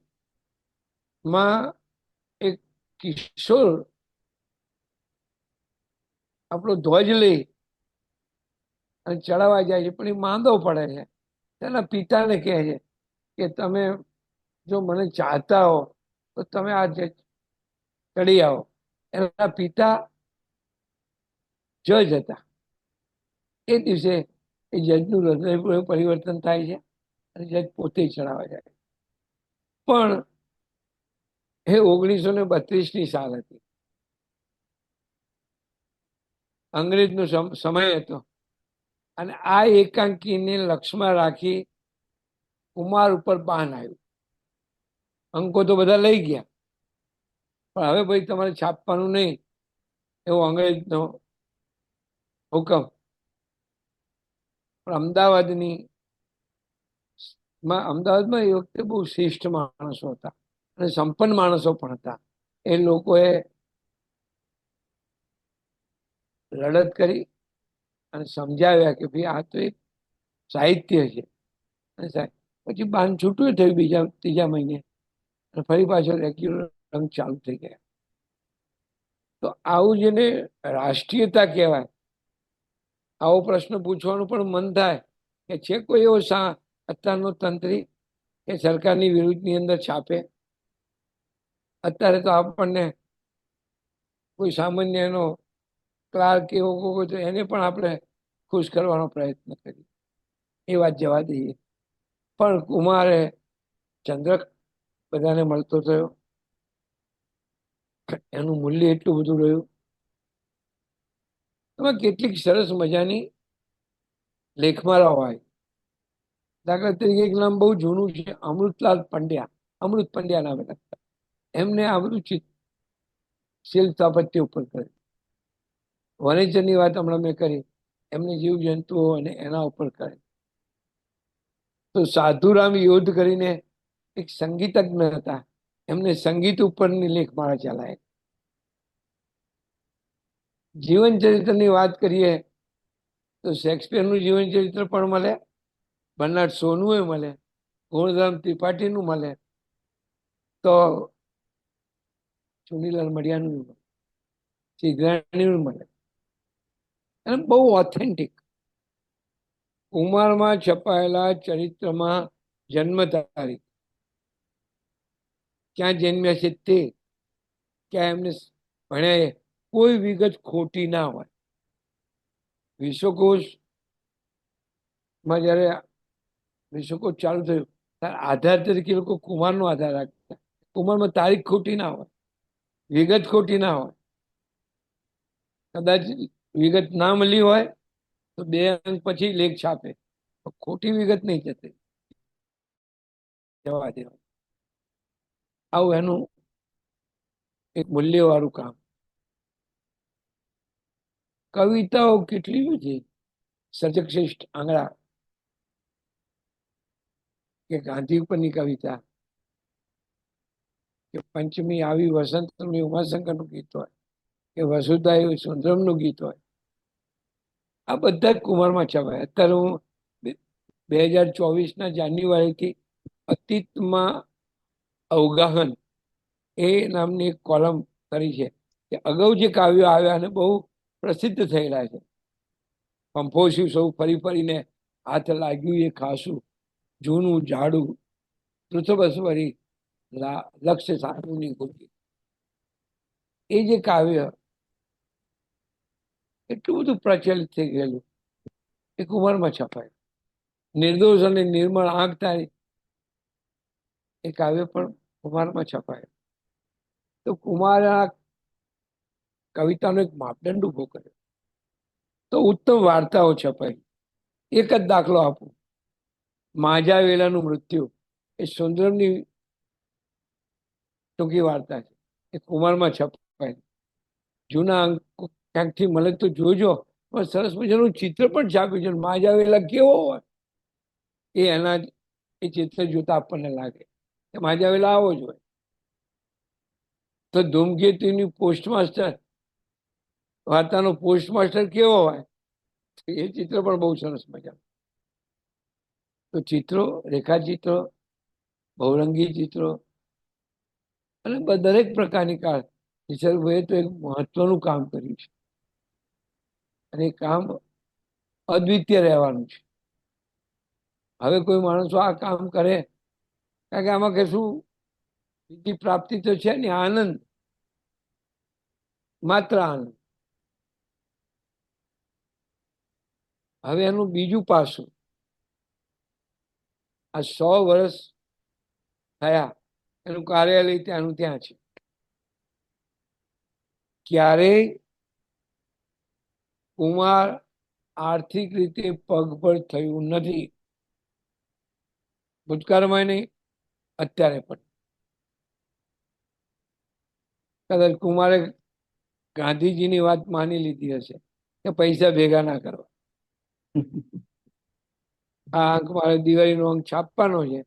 Speaker 3: માં એક કિશોર આપણો ધ્વજ લઈ અને ચડાવવા જાય છે, પણ એ માંદો પડે છે. તેના પિતાને કહે છે કે તમે જો મને ચાહતા હો તો તમે આ ચડી આવો. એના પિતા જજ હતા. એ દિવસે એ જજનું હૃદય પરિવર્તન થાય છે અને જજ પોતે ચડાવવા જાય. પણ એ 1932ની સાલ હતી, અંગ્રેજનો સમય હતો, અને આ એકાંકીને લક્ષમાં રાખી કુમાર ઉપર બાન આવ્યું. અંકો તો બધા લઈ ગયા, પણ હવે ભાઈ તમારે છાપવાનું નહીં એવો અંગ્રેજનો હુકમ. પણ અમદાવાદમાં એ વખતે બહુ શ્રેષ્ઠ માણસો હતા અને સંપન્ન માણસો પણ હતા. એ લોકોએ લડત કરી અને સમજાવ્યા કે ભાઈ આ તો એક સાહિત્ય છે. પછી બાન છૂટું થયું ત્રીજા મહિને, અને ફરી પાછો રેગ્યુલર રંગ ચાલુ થઈ ગયા. તો આવું જેને રાષ્ટ્રીયતા કહેવાય, આવો પ્રશ્ન પૂછવાનું પણ મન થાય કે છે કોઈ એવો અત્યારનો તંત્રી કે સરકારની વિરુદ્ધની અંદર છાપે? અત્યારે તો આપણને કોઈ સામાન્ય એનો ક્લાર્ક એવો કોઈ તો એને પણ આપણે ખુશ કરવાનો પ્રયત્ન કરીએ, એ વાત જવા દઈએ. પણ કુમારે ચંદ્રક બધાને મળતો થયો, એનું મૂલ્ય એટલું બધું રહ્યું. એમાં કેટલીક સરસ મજાની લેખમાળા હોય. દાખલા તરીકે એક નામ બહુ જૂનું છે, અમૃતલાલ પંડ્યા. અમૃત પંડ્યા નામે લખતા. એમને આ બધું શિલ્પ સ્થાપત્ય ઉપર કર્યું. વનેચરની વાત હમણાં મેં કરી, એમને જીવજંતુઓ અને એના ઉપર કરે. તો સાધુરામ યોધ કરીને એક સંગીતજ્ઞ હતા, એમને સંગીત ઉપરની લેખમાળા ચલાય. જીવન ચરિત્રની વાત કરીએ તો શેક્સપિયરનું જીવન ચરિત્ર પણ મળે, બર્નાર્ડ શોનું એ મળે, ગુણરામ ત્રિપાઠીનું મળે, તો ચુનીલાલ મડિયાનું મળે, સિદ્ધરાણીનું મળે, અને બહુ ઓથેન્ટિક. કુમારમાં છપાયેલા ચરિત્રમાં જન્મ તારીખ, ક્યાં જન્મ્યા છે તે, ક્યાં એમને ભણ્યા, કોઈ વિગત ખોટી ના હોય. વિશ્વકોશમાં જયારે વિશ્વકોશ ચાલુ થયું ત્યારે આધાર તરીકે લોકો કુમારનો આધાર રાખતા. કુમારમાં તારીખ ખોટી ના હોય, વિગત ખોટી ના હોય. કદાચ વિગત ના મળી હોય તો 2 અંક પછી લેખ છાપે, ખોટી વિગત નહીં જતી, જવા દેવા. આવું એનું એક મૂલ્યવાળું કામ. કવિતાઓ કેટલી બધી, સર્જક શ્રેષ્ઠ આંગળા, કે ગાંધી ઉપરની કવિતા, કે પંચમી આવી વસંતનું ઉમાશંકરનું ગીત હોય, કે વસુધા એવું સુંદરમનું ગીત હોય, આ બધા જ કુમારમાં છપાય. અત્યારે હું 2024ના જાન્યુઆરીથી અતીતમાં અવગાહન એ નામની એક કોલમ કરી છે, કે અગાઉ જે કાવ્યો આવ્યા અને બહુ પ્રસિદ્ધ થયેલા છે. પંપોસ્યું સૌ ફરી ફરીને હાથ લાગ્યું એ ખાસું, જૂનું ઝાડું પૃથ્વસ્વરી લક્ષ્ય સાધુની ગોતી. એ જે કાવ્ય એટલું બધું પ્રચલિત થઈ ગયેલું, એ કુમારમાં છપાય. નિર્દોષ અને નિર્મળ આંખ તારી, એ કાવ્ય પણ કુમારમાં છપાય. તો કુમારા કવિતાનો એક માપદંડ ઉભો કર્યો, તો ઉત્તમ વાર્તાઓ છપાય. એક જ દાખલો આપું, માજા વેલાનું મૃત્યુ એ સુંદરમની ટૂંકી વાર્તા છે, એ કુમારમાં છપાય. જૂના અંકો ક્યાંકથી મળે તો જોજો, પણ સરસ મજાનું ચિત્ર પણ છાપ્યું છે. માજા વેલા કેવો હોય એ ચિત્ર જોતા આપણને લાગે કે માજા વેલા આવો જ હોય. તો ધૂમકેતુની પોસ્ટમાસ્ટર વાર્તાનો પોસ્ટમાસ્ટર કેવો હોય, એ ચિત્ર પણ બહુ સરસ મજા. તો ચિત્રો, રેખાચિત્રો, બહુરંગી ચિત્રો અને દરેક પ્રકારની કાર કિશોરભાઈએ તો એક મહત્વનું કામ કર્યું છે, અને એ કામ અદ્વિતીય રહેવાનું છે. હવે કોઈ માણસો આ કામ કરે, કારણ કે આમાં કશું બીજી પ્રાપ્તિ તો છે ને, આનંદ, માત્ર આનંદ. હવે એનું બીજું પાસું, આ 100 વર્ષ થયા એનું કાર્યાલય ત્યાંનું ત્યાં છે. ક્યારેય કુમાર આર્થિક રીતે પગભર થયું નથી, ભૂતકાળમાં નહીં, અત્યારે પણ. કદાચ કુમારે ગાંધીજીની વાત માની લીધી હશે કે પૈસા ભેગા ના કરવા, આ અંક મારે દિવાળીનો અંક છાપવાનો છે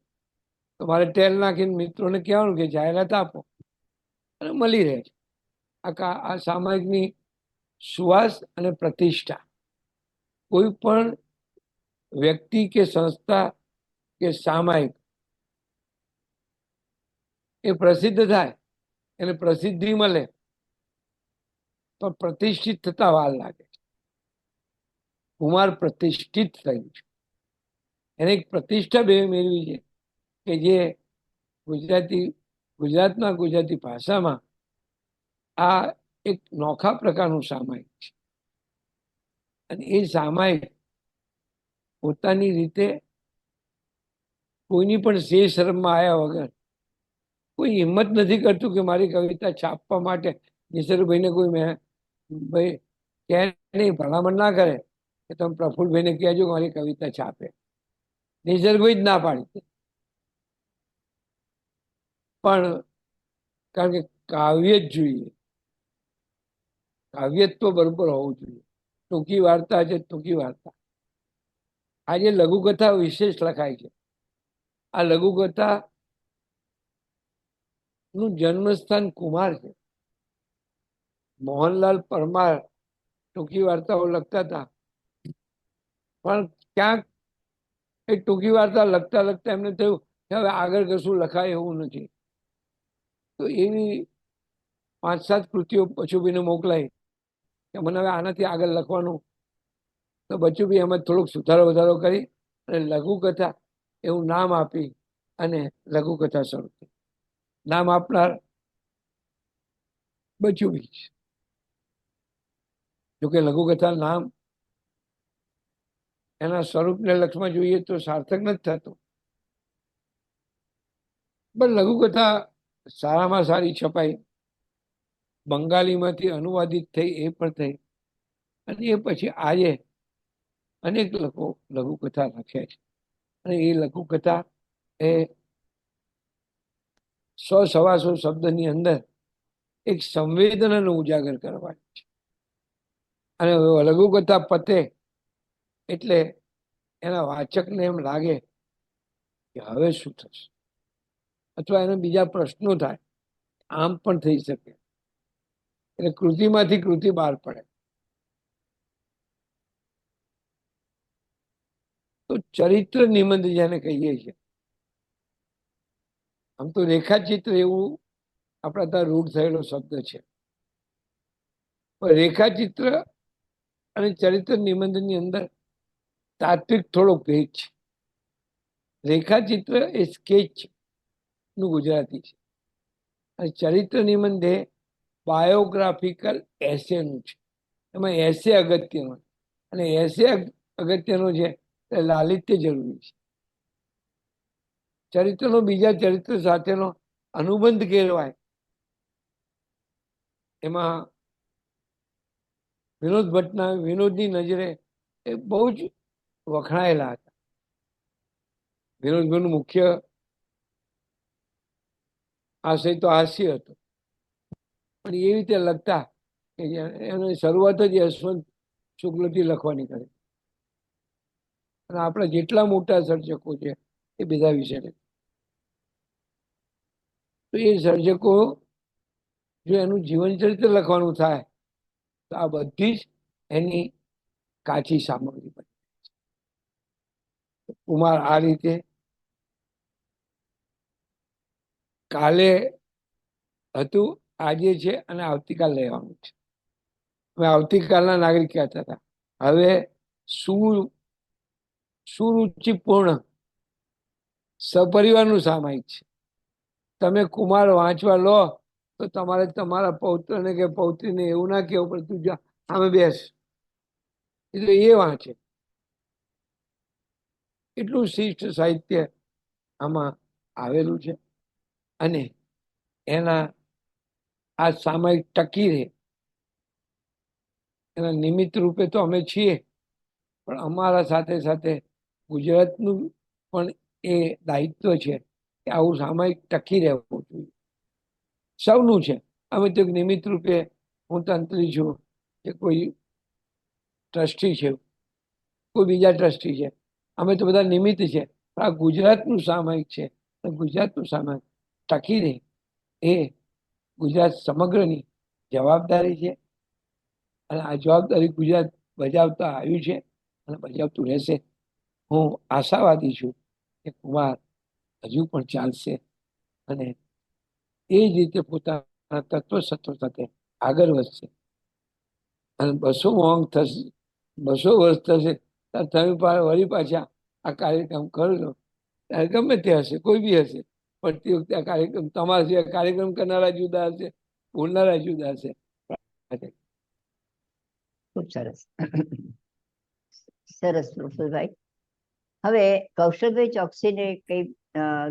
Speaker 3: તો મારે ટેલ નાખીને મિત્રોને કહેવાનું કે જાહેરાત આપો, અને મળી રહે છે. આ સામાયિકની સુવાસ અને પ્રતિષ્ઠા કોઈ પણ વ્યક્તિ કે સંસ્થા કે સામાયિક એ પ્રસિદ્ધ થાય, એને પ્રસિદ્ધિ મળે તો પ્રતિષ્ઠિત થતા વાર લાગે. કુમાર પ્રતિષ્ઠિત થયું છે, એને એક પ્રતિષ્ઠા બે મેળવી છે કે જે ગુજરાતના ગુજરાતી ભાષામાં આ એક નોખા પ્રકારનું સામાયિક છે. અને એ સામાયિક પોતાની રીતે કોઈની પણ શે શરમમાં આવ્યા વગર, કોઈ હિંમત નથી કરતું કે મારી કવિતા છાપવા માટે નિસર્ગભાઈને કોઈ ભાઈ કે નહીં, ભલામણ ના કરે કે તમે પ્રફુલ્લભાઈને કહેજો મારી કવિતા છાપે. નિસર્ગભાઈ જ ના પાડી. પણ કારણ કે કાવ્ય જ જોઈએ, કાવ્યત્વ બરોબર હોવું જોઈએ. ટૂંકી વાર્તા છે, ટૂંકી વાર્તા. આજે લઘુકથા વિશેષ લખાય છે. આ લઘુકથા નું જન્મસ્થાન કુમાર છે. મોહનલાલ પરમાર ટૂંકી વાર્તાઓ લખતા હતા, પણ ક્યાંક એ ટૂંકી વાર્તા લખતા લખતા એમને થયું કે હવે આગળ કશું લખાય એવું નથી. તો એવી 5-7 કૃતિઓ બચુભાઈને મોકલાઈ કે મને હવે આનાથી આગળ લખવાનું. તો બચુભાઈ એમાં થોડોક સુધારો વધારો કરી અને લઘુકથા એવું નામ આપી અને લઘુકથા શરૂ થઈ. નામ આપનાર બચુભાઈ છે. જોકે લઘુકથા નામ એના સ્વરૂપને લક્ષમાં જોઈએ તો સાર્થક નથી થતું, પણ લઘુકથા સારામાં સારી છપાઈ, બંગાળીમાંથી અનુવાદિત થઈ, એ પણ થઈ. અને એ પછી આજે અનેક લોકો લઘુકથા લખ્યા છે. અને એ લઘુકથા એ 100-125 શબ્દની અંદર એક સંવેદનાને ઉજાગર કરવાની છે. અને લઘુકથા પતે એટલે એના વાચકને એમ લાગે કે હવે શું થશે, અથવા એને બીજા પ્રશ્નો થાય. આમ પણ થઈ શકે. એટલે કૃતિમાંથી કૃતિ બહાર પડે. તો ચરિત્ર નિબંધ જેને કહીએ છીએ, આમ તો રેખાચિત્ર એવું આપણા ત્યાં રૂઢ થયેલો શબ્દ છે, પણ રેખાચિત્ર અને ચરિત્ર નિબંધની અંદર તાત્વિક થોડો ભેદ છે. રેખાચિત્ર એ સ્કેચ નું ગુજરાતી છે, અને ચરિત્ર નિબંધ એ બાયોગ્રાફિકલ એસેનું છે. એમાં એસે અગત્યનો, અને એસે અગત્યનો છે એટલે લાલિત્ય જરૂરી છે. ચરિત્રનો બીજા ચરિત્ર સાથેનો અનુબંધ કેળવાય. એમાં વિનોદ ભટ્ટના વિનોદની નજરે એ બહુ જ વખણાયેલા હતા. વિનોદભાઈનું મુખ્ય આશય તો હાસ્ય હતો, પણ એ રીતે લખતા કે એની શરૂઆત જ યશવંત શુક્લથી લખવાની કરે. અને આપણા જેટલા મોટા સર્જકો છે એ બધા વિશે, તો એ સર્જકો જો એનું જીવન ચરિત્ર લખવાનું થાય તો આ બધી જ એની કાચી સામગ્રી બને. કુમાર આ રીતે કાલે હતું, આજે છે અને આવતીકાલ લેવાનું છે. હવે આવતીકાલના નાગરિક કહેતા હતા, હવે સુરુચિપૂર્ણ સપરિવારનું સામાયિક છે. તમે કુમાર વાંચવા લો તો તમારે તમારા પૌત્રને કે પૌત્રીને એવું ના કહેવું પડે તું જા સામે બેસ, એટલે એ વાંચે. એટલું શિષ્ટ સાહિત્ય આમાં આવેલું છે. અને એના આ સામાયિક ટકી રહે એના નિમિત્ત રૂપે તો અમે છીએ, પણ અમારા સાથે સાથે ગુજરાતનું પણ એ દાયિત્વ છે કે આવું સામાયિક ટકી રહેવું જોઈએ. સૌનું છે. અમે તો એક નિમિત્ત રૂપે, હું તંત્રી છું કે કોઈ ટ્રસ્ટી છે, કોઈ બીજા ટ્રસ્ટી છે, અમે તો બધા નિમિત્ત છે. પણ આ ગુજરાતનું સામાયિક છે, ગુજરાતનું સામાયિક ટકી રહે એ ગુજરાત સમગ્રની જવાબદારી છે. અને આ જવાબદારી ગુજરાત બજાવતા આવ્યું છે અને બજાવતું રહેશે. હું આશાવાદી છું કે કુમાર હજુ પણ ચાલશે અને એ જ રીતે પોતાના તત્વસત્વ સાથે આગળ વધશે. અને 200 થશે, 200 વર્ષ થશે ત્યારે તમે વળી પાછા આ કાર્યક્રમ કરજો. ત્યારે ગમે તે હશે, કોઈ બી હશે, પણ તે વખતે આ કાર્યક્રમ તમારા સિવાય કાર્યક્રમ કરનારા જુદા હશે, બોલનારા જુદા હશે.
Speaker 1: ખૂબ સરસ. સરસ પ્રફુલભાઈ. હવે કૌશલભાઈ ચોકસીને કઈ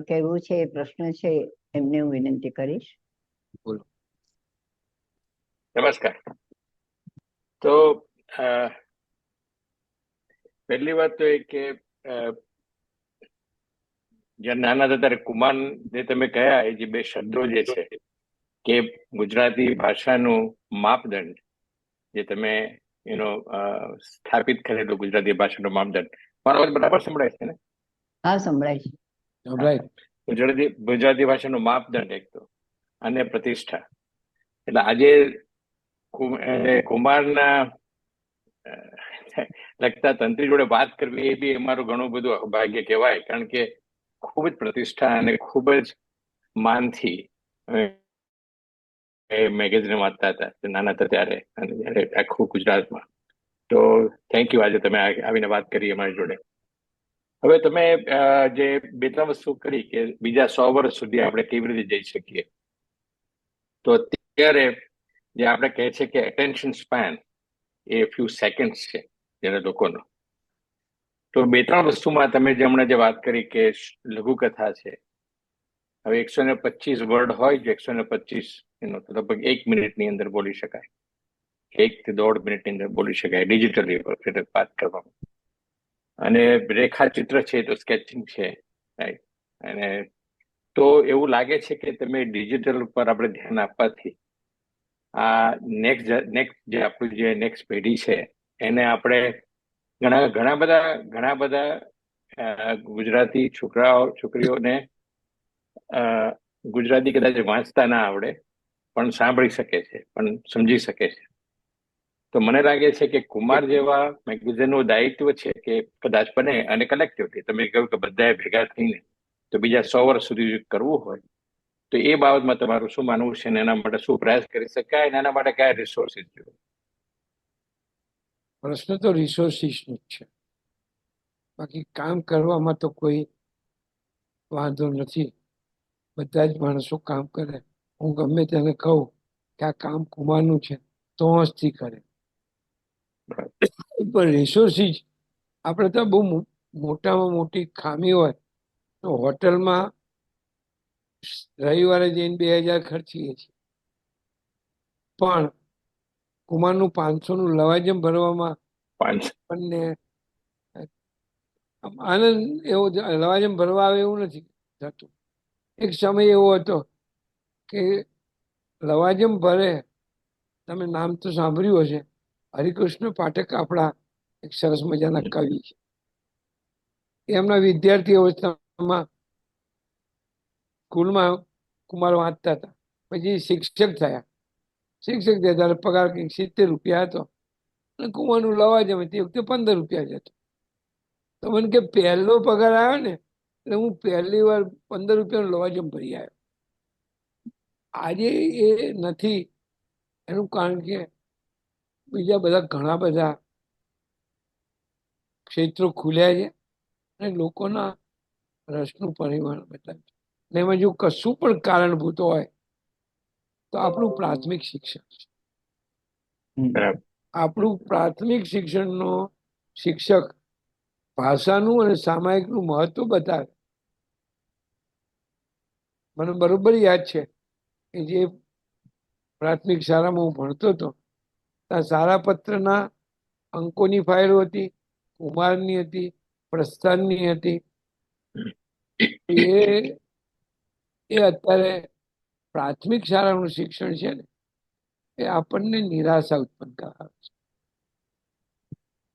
Speaker 1: કહેવું છે, પ્રશ્ન છે, એમને હું વિનંતી કરીશ.
Speaker 3: બોલો.
Speaker 4: નમસ્કાર. તો પહેલી વાત તો એ કે જ્યારે નાના હતા ત્યારે કુમાર જે તમે કહ્યા એ જે બે શબ્દો જે છે કે ગુજરાતી ભાષાનું માપદંડ જે તમે સ્થાપિત કરેલું, ગુજરાતી ભાષાનો માપદંડ. મારો અવાજ બરાબર સંભળાય છે ને?
Speaker 1: હા, સંભળાય છે.
Speaker 4: ગુજરાતી ભાષાનો માપદંડ એક તો, અને પ્રતિષ્ઠા. એટલે આજે કુમારના લગતા તંત્રી જોડે વાત કરવી એ બી અમારું ઘણું બધું અભાગ્ય કહેવાય. કારણ કે ખૂબ જ પ્રતિષ્ઠા અને ખૂબ જ માનથી મેગેઝિન વાંચતા હતા નાના હતા ત્યારે, અને જ્યારે આખું ગુજરાતમાં. તો થેન્ક યુ, આજે તમે આવીને વાત કરી અમારી જોડે. હવે તમે જે 2-3 વસ્તુ કરી કે બીજા 100 વર્ષ સુધી આપણે કેવી રીતે જઈ શકીએ, તો અત્યારે જે આપણે કહે છે કે attention span a few seconds છે જેના લોકોનો. તો 2-3 વસ્તુમાં તમે જે હમણાં જે વાત કરી કે લઘુકથા છે, હવે 125 વર્ડ હોય, જે 125 તો લગભગ 1 મિનિટની અંદર બોલી શકાય, 1 થી 1.5 મિનિટની અંદર બોલી શકાય ડિજિટલી વાત કરવામાં. અને રેખાચિત્ર છે તો સ્કેચિંગ છે, રાઈટ. અને તો એવું લાગે છે કે તમે ડિજિટલ ઉપર આપણે ધ્યાન આપવાથી આ નેક્સ્ટ જે આપણું જે નેક્સ્ટ પેઢી છે એને આપણે ઘણા બધા ગુજરાતી છોકરીઓને ગુજરાતી કદાચ વાંચતા ના આવડે પણ સાંભળી શકે છે, પણ સમજી શકે છે. તો મને લાગે છે કે કુમાર જેવા મેગેઝિનનું દાયિત્વ છે કે કદાચ બને, અને કલેક્ટિવલી તમે કહ્યું કે બધાએ ભેગા થઈને તો બીજા 100 વર્ષ સુધી કરવું હોય તો એ બાબતમાં તમારું શું માનવું છે, અને એના માટે શું પ્રયાસ કરી શકાય, અને એના માટે કયા રિસોર્સિસ જોઈએ?
Speaker 3: પ્રશ્ન તો રિસોર્સિસનો જ છે. બાકી કામ કરવામાં તો કોઈ વાંધો નથી. બધા જ માણસો કામ કરે. હું ગમે તેને કહું કે આ કામ કુમારનું છે તો હોંશથી કરે. પણ રિસોર્સિસ આપણે તો બહુ મોટામાં મોટી ખામી હોય તો હોટલમાં રવિવારે જઈને 2000 ખર્ચીએ છીએ, પણ કુમારનું 500નું લવાજમ ભરવામાં આપણને આનંદ એવો, લવાજમ ભરવા આવે એવું નથી થતું. એક સમય એવો હતો કે લવાજમ ભરે, તમે નામ તો સાંભળ્યું હશે, હરિકૃષ્ણ પાઠક આપણા એક સરસ મજાના કવિ છે. એમના વિદ્યાર્થી અવસ્થામાં સ્કૂલમાં કુમાર વાંચતા હતા, પછી શિક્ષક થયા ત્યારે પગાર કંઈક 70 રૂપિયા હતો, અને કુમારનું લવાજમ તે વખતે 15 રૂપિયા જ હતો. તો મને કે પહેલો પગાર આવ્યો ને એટલે હું પહેલી વાર 15 રૂપિયાનું લવાજમ ભરી આવ્યો. આજે એ નથી. એનું કારણ કે બીજા બધા ઘણા બધા ક્ષેત્રો ખુલ્યા છે અને લોકોના રસનું પરિમાણ બદલાય છે. અને એમાં જો કશું પણ કારણભૂત હોય તો આપણું પ્રાથમિક શિક્ષણ છે. આપણું પ્રાથમિક શિક્ષણનો શિક્ષક ભાષાનું અને સામાયિકનું મહત્વ બતાવે. મને બરોબર યાદ છે કે જે પ્રાથમિક શાળામાં હું ભણતો હતો ત્યાં સારા પત્રના અંકોની ફાઇલો હતી, કુમારની હતી, પ્રસ્થાનની હતી. એ એ અત્યારે પ્રાથમિક શાળાનું શિક્ષણ છે ને, એ આપણને નિરાશા ઉત્પન્ન કરાવે છે.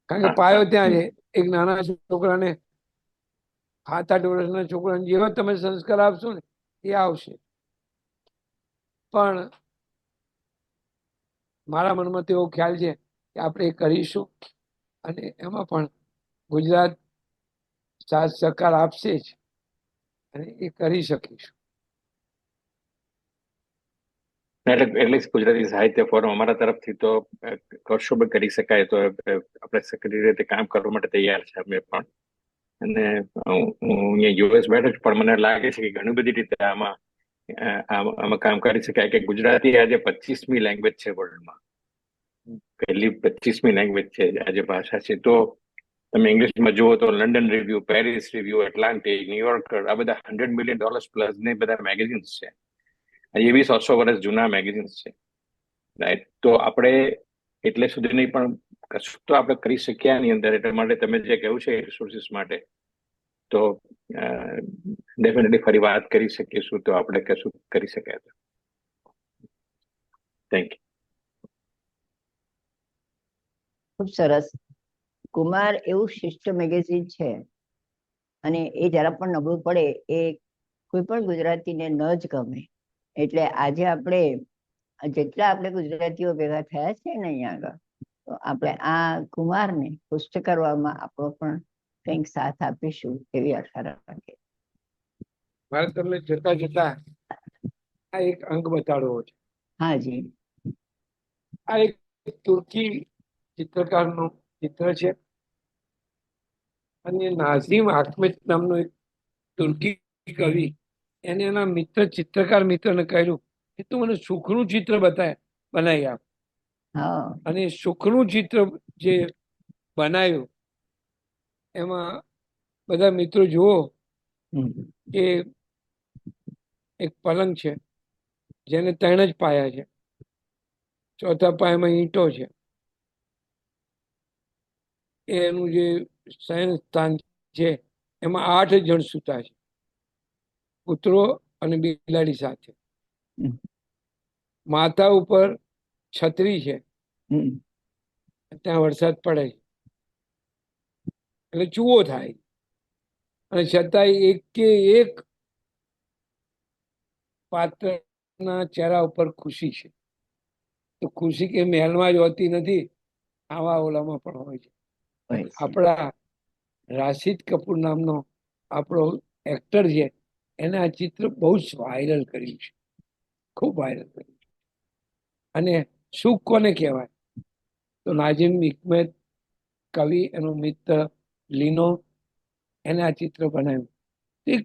Speaker 3: કારણ કે પાયો ત્યાં છે. એક નાના છોકરાને, 7-8 વર્ષના છોકરાને જેવા તમે સંસ્કાર આપશો ને એ આવશે. પણ મારા મનમાં તો એવો ખ્યાલ છે કે આપણે એ કરીશું, અને એમાં પણ ગુજરાત સાથ સહકાર આપશે જ, અને એ કરી શકીશું.
Speaker 4: એટલે ગુજરાતી સાહિત્ય ફોરમ અમારા તરફથી તો કશું બી કરી શકાય તો આપણે સક્રિય રીતે કામ કરવા માટે તૈયાર છે અમે પણ. અને હું અહીંયા યુએસ બેઠો છું, પણ મને લાગે છે કે ઘણી બધી રીતે આમાં કામ કરી શકાય. કે ગુજરાતી આજે 25મી લેંગ્વેજ છે વર્લ્ડમાં, પહેલી 25મી લેંગ્વેજ છે આજે ભાષા છે. તો તમે ઇંગ્લિશમાં જુઓ તો London review, Paris review, Atlantic, New Yorker, આ બધા $100 મિલિયન પ્લસ ને બધા મેગેઝિન્સ છે. એ બી 100 વર્ષ જૂના મેગેઝિન્સ છે, રાઈટ? તો આપણે એટલે સુધી નહીં, પણ કશું તો આપણે કરી શક્યા ની અંદર. એટલા માટે તમે જે કહ્યું છે રિસોર્સિસ માટે, તો ડેફિનેટલી ફરી વાત કરી શકીશું તો આપણે કશું કરી શકાય. Thank you.
Speaker 1: ખૂબ સરસ. કુમાર એવું શિષ્ટ મેગેઝિન છે, અને એ જરા પણ નબળું પડે એ કોઈ પણ ગુજરાતીને ન જ ગમે. એટલે આજે જેટલા આપણે ગુજરાતીઓ ભેગા થયા છે ને અહીંયા આગળ, તો આપણે આ કુમારને પુષ્ટ કરવામાં આપણો પણ કંઈક સાથ આપીશું એવી આશા રાખીએ.
Speaker 3: મારે તમને જતા જતા આ એક અંક બતાડવો છે.
Speaker 1: હા જી.
Speaker 3: આ એક તુર્કી ચિત્રકારનું ચિત્ર છે, અને નાઝીમ આહમેદ નામનો એક તુર્કી કવિ, એને એના ચિત્રકાર મિત્રને કહ્યું કે તું મને સુખનું ચિત્ર બનાવી આપ. અને સુખનું ચિત્ર જે બનાવ્યું, એમાં બધા મિત્રો જુઓ કે એક પલંગ છે જેને 3 જ પાયા છે, ચોથા પાયામાં ઈંટો છે. એનું જે શયન સ્થાન છે એમાં 8 જણ સૂતા છે, કૂતરો અને બિલાડી સાથે. માથા ઉપર છત્રી છે, ત્યાં વરસાદ પડે એટલે ચૂવો થાય, અને છતાંય એક પાત્રના ચહેરા ઉપર ખુશી છે. તો ખુશી કે મહેલમાં જ હોતી નથી, આવા ઓલામાં પણ હોય છે. આપણા રાશિદ કપૂર નામનો આપણો એક્ટર છે, એને આ ચિત્ર બહુ જ વાયરલ કર્યું છે, ખૂબ વાયરલ કર્યું છે. અને સુખ કોને કહેવાય? તો નાઝીમ હિકમેત કવિ, એનો મિત્ર લીનો, એને આ ચિત્ર બનાવ્યું. એક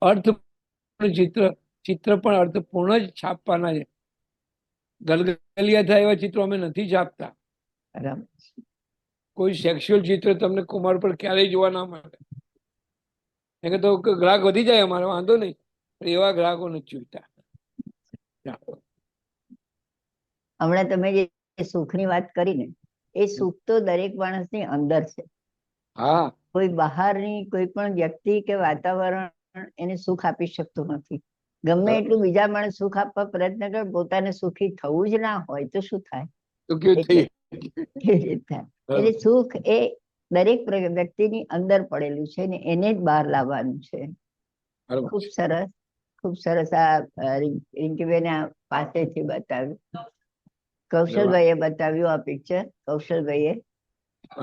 Speaker 3: અર્થપૂર્ણ ચિત્ર પણ અર્થપૂર્ણ જ છાપવાના છે. ગલગલિયા થાય એવા ચિત્રો અમે નથી છાપતા. કોઈ સેક્સ્યુઅલ ચિત્ર તમને કુમાર પર ક્યારેય જોવા ના મળે. એ તો ગ્રાહક વધી જાય અમારે, વાંધો નહીં, પણ એવા ગ્રાહકો નથી જોઈતા.
Speaker 1: હમણાં તમે જે સુખની વાત કરી ને, એ સુખ તો દરેક માણસની અંદર છે.
Speaker 3: હા,
Speaker 1: કોઈ બહારની કોઈ પણ વ્યક્તિ કે વાતાવરણ એને સુખ આપી શકતું નથી. ગમે એટલું બીજા માણસ સુખ આપવા પ્રયત્ન કરે, પોતાને સુખી થવું જ ના હોય તો શું થાય?
Speaker 3: તો કેવું
Speaker 1: કેવી રીતે થાય? એટલે સુખ એ દરેક વ્યક્તિની અંદર પડેલું છે ને એને જ બહાર લાવવાનું છે. ખૂબ સરસ, ખૂબ સરસ. આ રિંકીબેન પાસેથી બતાવ્યું, કૌશલભાઈએ બતાવ્યું આ પિક્ચર. કૌશલભાઈએ,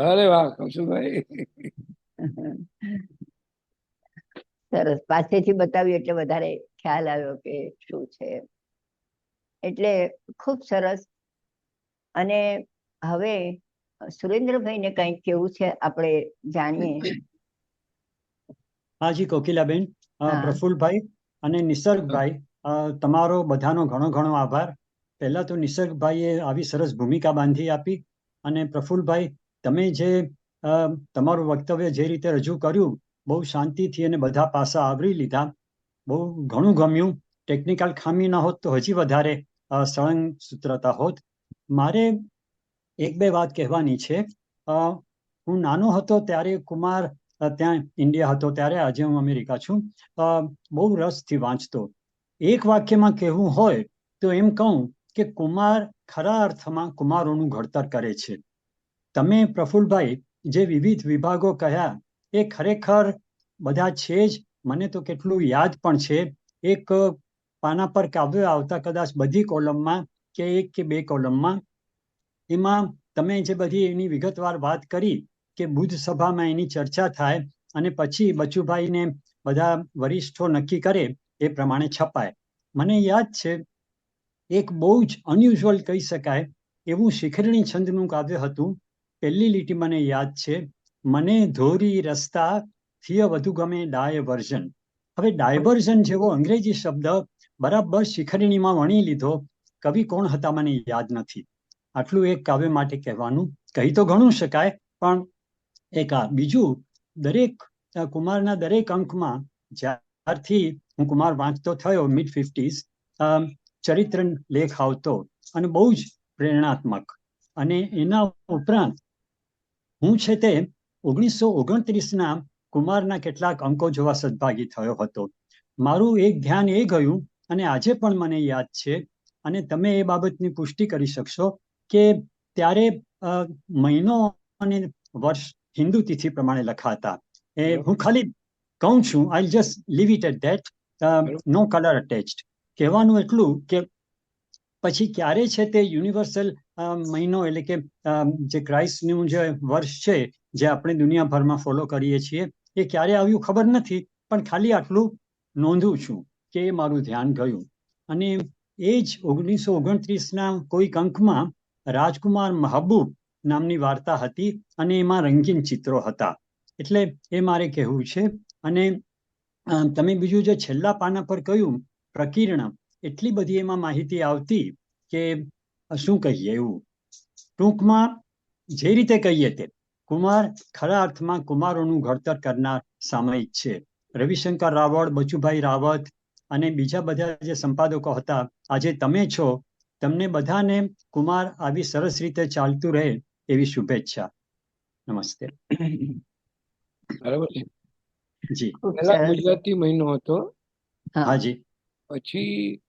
Speaker 3: અરે વાહ કૌશલભાઈ,
Speaker 1: સરસ પાસેથી બતાવ્યું એટલે વધારે ખ્યાલ આવ્યો કે શું છે. એટલે ખૂબ સરસ. અને હવે સુરેન્દ્રભાઈને કંઈક કેવું છે આપણે જાણીએ.
Speaker 5: હાજી કોકિલાબેન, પ્રફુલભાઈ અને નિસર્ગભાઈ, તમારો બધાનો ઘણો ઘણો આભાર. પહેલા તો નિસર્ગભાઈએ આવી સરસ ભૂમિકા બાંધી આપી, અને પ્રફુલભાઈ તમે જે તમારું વક્તવ્ય જે રીતે રજૂ કર્યું, બહુ શાંતિથી અને બધા પાસા આવરી લીધા, બહુ ઘણું ગમ્યું. ટેકનિકલ ખામી ન હોત તો હજી વધારે સળંગ સૂત્રતા હોત. મારે 1-2 વાત કહેવાની છે. હું નાનો હતો ત્યારે કુમાર ત્યાં ઇન્ડિયા હતો ત્યારે, આજે હું અમેરિકા છું, બહુ રસથી વાંચતો. એક વાક્યમાં કહેવું હોય તો એમ કહું કે કુમાર ખરા અર્થમાં કુમારોનું ઘડતર કરે છે. તમે પ્રફુલ્લભાઈ જે વિવિધ વિભાગો કહ્યા એ ખરેખર બધા છે જ. મને તો કેટલું યાદ પણ છે. એક પાના પર કાવ્ય આવતા કદાચ બધી કોલમમાં કે એક કે બે કોલમમાં, એમાં તમે જે બધી એની વિગતવાર વાત કરી કે બુદ્ધ સભામાં એની ચર્ચા થાય અને પછી બચુભાઈને બધા વરિષ્ઠો નક્કી કરે એ પ્રમાણે છપાય. મને યાદ છે એક બહુ જ અનયુઝ્યુઅલ કહી શકાય એવું શિખરણી છંદનું કાવ્ય હતું. પહેલી લીટી મને યાદ છે, મને ધોરી રસ્તા થિય વધુ ગમે ડાયવર્ઝન. હવે ડાયવર્ઝન જેવો અંગ્રેજી શબ્દ બરાબર શિખરણીમાં વણી લીધો. કવિ કોણ હતા મને યાદ નથી. આટલું એક કાવ્ય માટે કહેવાનું. કહી તો ઘણું શકાય, પણ એક આ બીજું, દરેક કુમારના દરેક અંકમાં જ્યારથી હું કુમાર વાંચતો થયો mid-50s, ચરિત્ર લેખ આવતો અને બહુ જ પ્રેરણાત્મક. અને એના ઉપરાંત હું છે તે 1929ના કુમારના કેટલાક અંકો જોવા સદભાગી થયો હતો. મારું એક ધ્યાન એ ગયું, અને આજે પણ મને યાદ છે, અને તમે એ બાબતની પુષ્ટિ કરી શકશો કે ત્યારે મહિનો અને વર્ષ હિન્દુ તિથિ પ્રમાણે લખાતા. હું ખાલી કહું છું, I just leave it at that, no colour attached. કહેવાનું એટલું કે પછી ક્યારે છે તે યુનિવર્સલ મહિનો એટલે કે જે ક્રાઇસ્ટનું જે વર્ષ છે જે આપણે દુનિયાભરમાં ફોલો કરીએ છીએ, એ ક્યારે આવ્યું ખબર નથી, પણ ખાલી આટલું નોંધું છું કે એ મારું ધ્યાન ગયું. અને એ જ 1929ના કોઈક અંકમાં રાજકુમાર મહબૂબ નામની વાર્તા હતી અને એમાં રંગીન ચિત્રો હતા. એટલે એ મારે કહેવું છે. અને તમે બીજું જે છેલ્લા પાના પર કહ્યું પ્રકીર્ણ, એટલી બધી એમાં માહિતી આવતી કે શું કહીએ એવું. ટૂંકમાં જે રીતે કહીએ તે કુમાર ખરા અર્થમાં કુમારોનું ઘડતર કરનાર સામયિક છે. રવિશંકર રાવળ, બચુભાઈ રાવત અને બીજા બધા જે સંપાદકો હતા, આજે તમે છો, તમને બધાને કુમાર આવી સરસ રીતે ચાલતું રહે એવી શુભેચ્છા. નમસ્તે.
Speaker 3: બરાબર છે.
Speaker 5: જી.
Speaker 3: પહેલા ગુજરાતી મહિનો હતો,
Speaker 5: હાજી.
Speaker 3: પછી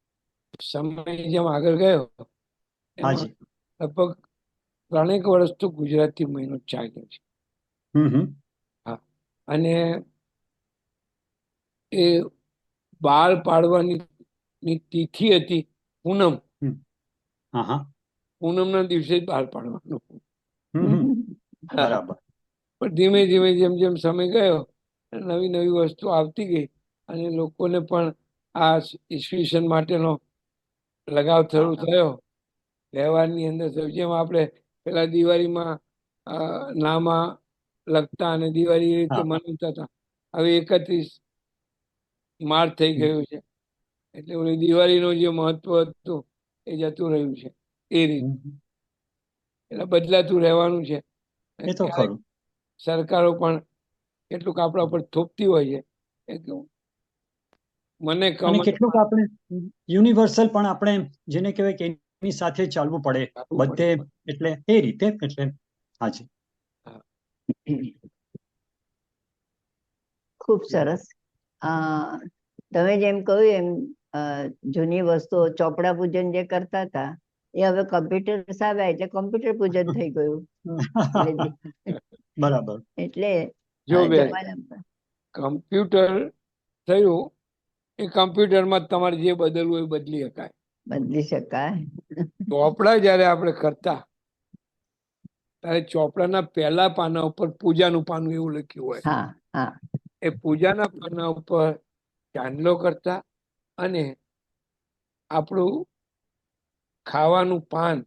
Speaker 3: સમય જેમ આગળ ગયો
Speaker 5: હાજી.
Speaker 3: લગભગ 3 વર્ષ તો ગુજરાતી મહિનો ચાલ્યો છે. હા. અને એ બાળ પાડવાની તિથિ હતી પૂનમ. પૂનમના દિવસે જ બાળ પાડવાનું.
Speaker 5: બરાબર.
Speaker 3: પણ ધીમે ધીમે જેમ જેમ સમય ગયો નવી નવી વસ્તુ આવતી ગઈ અને લોકોને પણ આ ઈસવીસન માટેનો લગાવ શરૂ થયો. તહેવારની અંદર જેમ આપણે પેલા દિવાળીમાં નામાં લખતા અને દિવાળી એ રીતે મનાવતા હતા, હવે 31 માર્ચ થઈ ગયું છે એટલે ઓલી દિવાળીનું જે મહત્વ હતું એ જતું રહ્યું છે. એ રીતે એટલે બદલાતું રહેવાનું છે.
Speaker 5: એ તો ખરું.
Speaker 3: સરકારો પણ કેટલુંક આપણા પર થોપતી હોય છે. મને
Speaker 5: કેટલુંક આપણે યુનિવર્સલ પણ આપણે જેને કહેવાય કે એની સાથે ચાલવું પડે બધે, એટલે એ રીતે. એટલે હાજી.
Speaker 1: ખૂબ સરસ. તમે જેમ કહ્યું એમ જૂની વસ્તુઓ ચોપડા પૂજન જે કરતા હતા એ હવે કમ્પ્યુટર આવ્યા એટલે કમ્પ્યુટર પૂજન થઈ ગયું.
Speaker 5: બરાબર.
Speaker 1: એટલે
Speaker 3: જો કમ્પ્યુટર થયું એ કમ્પ્યુટરમાં તમારે જે બદલવું એ બદલી શકાય.
Speaker 1: બદલી શકાય.
Speaker 3: ચોપડા જયારે આપણે કરતા ત્યારે ચોપડાના પહેલા પાના ઉપર પૂજાનું પાનું એવું લખ્યું હોય. એ પૂજાના પાના ઉપર ચાંદલો કરતા અને આપણું ખાવાનું પાન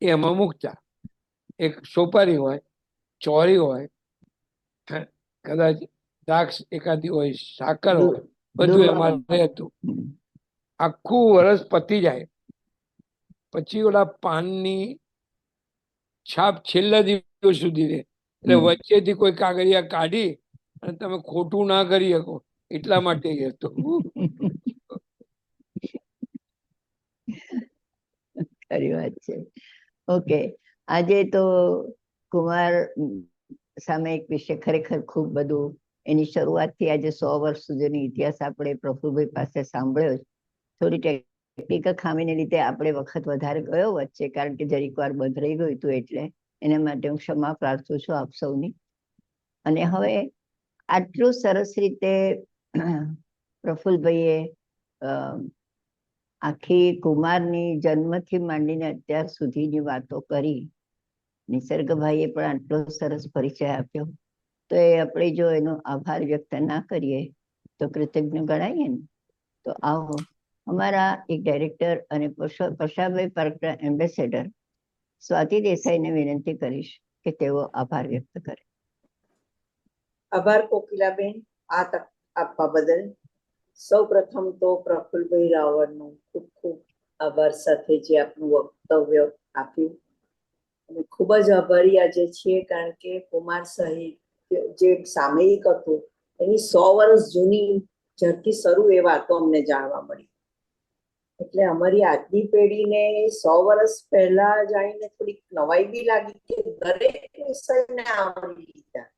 Speaker 3: એમાં મૂકતા. એક સોપારી હોય, ચોરી હોય, કદાચ દ્રાક્ષ એકાદી હોય, સાકર હોય, બધું એમાં રહેતું. આખું વર્ષ પતી જાય પછી ઓલા પાનની છાપ છેલ્લા દિવસ સુધી રહે. એટલે વચ્ચેથી કોઈ કાગળિયા કાઢી અને તમે ખોટું ના કરી શકો એટલા માટે હતું.
Speaker 1: ખરી વાત છે. ઓકે, આજે તો કુમાર સામયિક વિશે ખરેખર ખૂબ બધું, એની શરૂઆતથી આજે 100 વર્ષ સુધીનો ઇતિહાસ આપણે પ્રફુલભાઈ પાસે સાંભળ્યો છે. થોડી ટેકનિકલ ખામીને લીધે આપણે વખત વધારે ગયો વચ્ચે, કારણ કે જરીક વાર બંધ રહી ગયું હતું, એટલે એના માટે હું ક્ષમા પ્રાર્થું છું આપ સૌની. અને હવે આટલું સરસ રીતે પ્રફુલભાઈએ આખી કુમારની જન્મથી માંડીને અત્યાર સુધીની વાતો કરી. નિસર્ગભાઈએ પણ આટલો સરસ પરિચય આપ્યો, તો એ આપણે જો એનો આભાર વ્યક્ત ના કરીએ તો કૃતજ્ઞ ગણાઈએ ને. તો આવો અમારા એક ડાયરેક્ટર અને પ્રશાભાઈ પાર્કના એમ્બેસેડર સ્વાતિ દેસાઈને વિનંતી કરીશ કે તેઓ આભાર વ્યક્ત કરે.
Speaker 6: આભાર કોકિલાબેન, આ તક આપવા બદલ. સૌ પ્રથમ તો પ્રફુલભાઈ રાવળનો ખૂબ ખૂબ આભાર સાથે જે આપનું વક્તવ્ય આપ્યું. અમે ખૂબ જ આભારી આજે છીએ, કારણ કે કુમાર સાહિત્ય જે સામયિક હતું એની 100 વર્ષ જૂની જ્યારથી શરૂ એ વાતો અમને જાણવા મળી. એટલે અમારી આજની પેઢીને 100 વર્ષ પહેલા જાણીને થોડીક નવાઈ બી લાગી કે દરેક વિષયને આવરી લીધા.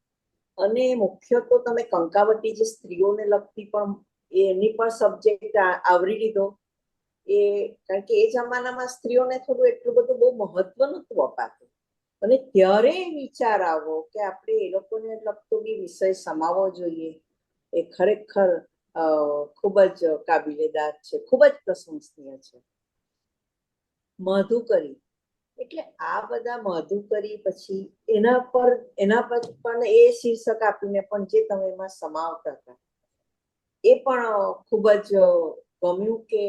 Speaker 6: અને મુખ્ય તો તમે કંકાવટી જે સ્ત્રીઓને લગતી પણ એની પણ સબ્જેક્ટ આવરી લીધો. એ કારણ કે એ જમાનામાં સ્ત્રીઓને થોડું એટલું બધું બહુ મહત્વ નહોતું અપાતું, અને ત્યારે વિચાર આવ્યો કે આપણે એ લોકોને લગતો બી વિષય સમાવવો જોઈએ. એ ખરેખર ખૂબ જ કાબિલેદાદ છે, ખૂબ જ પ્રશંસનીય છે. મધુકરી, એટલે આ બધા મધુકરી પછી એના પર પણ એ શીર્ષક આપીને પણ જે તમે એમાં સમાવતા હતા એ પણ ખૂબ જ ગમ્યું, કે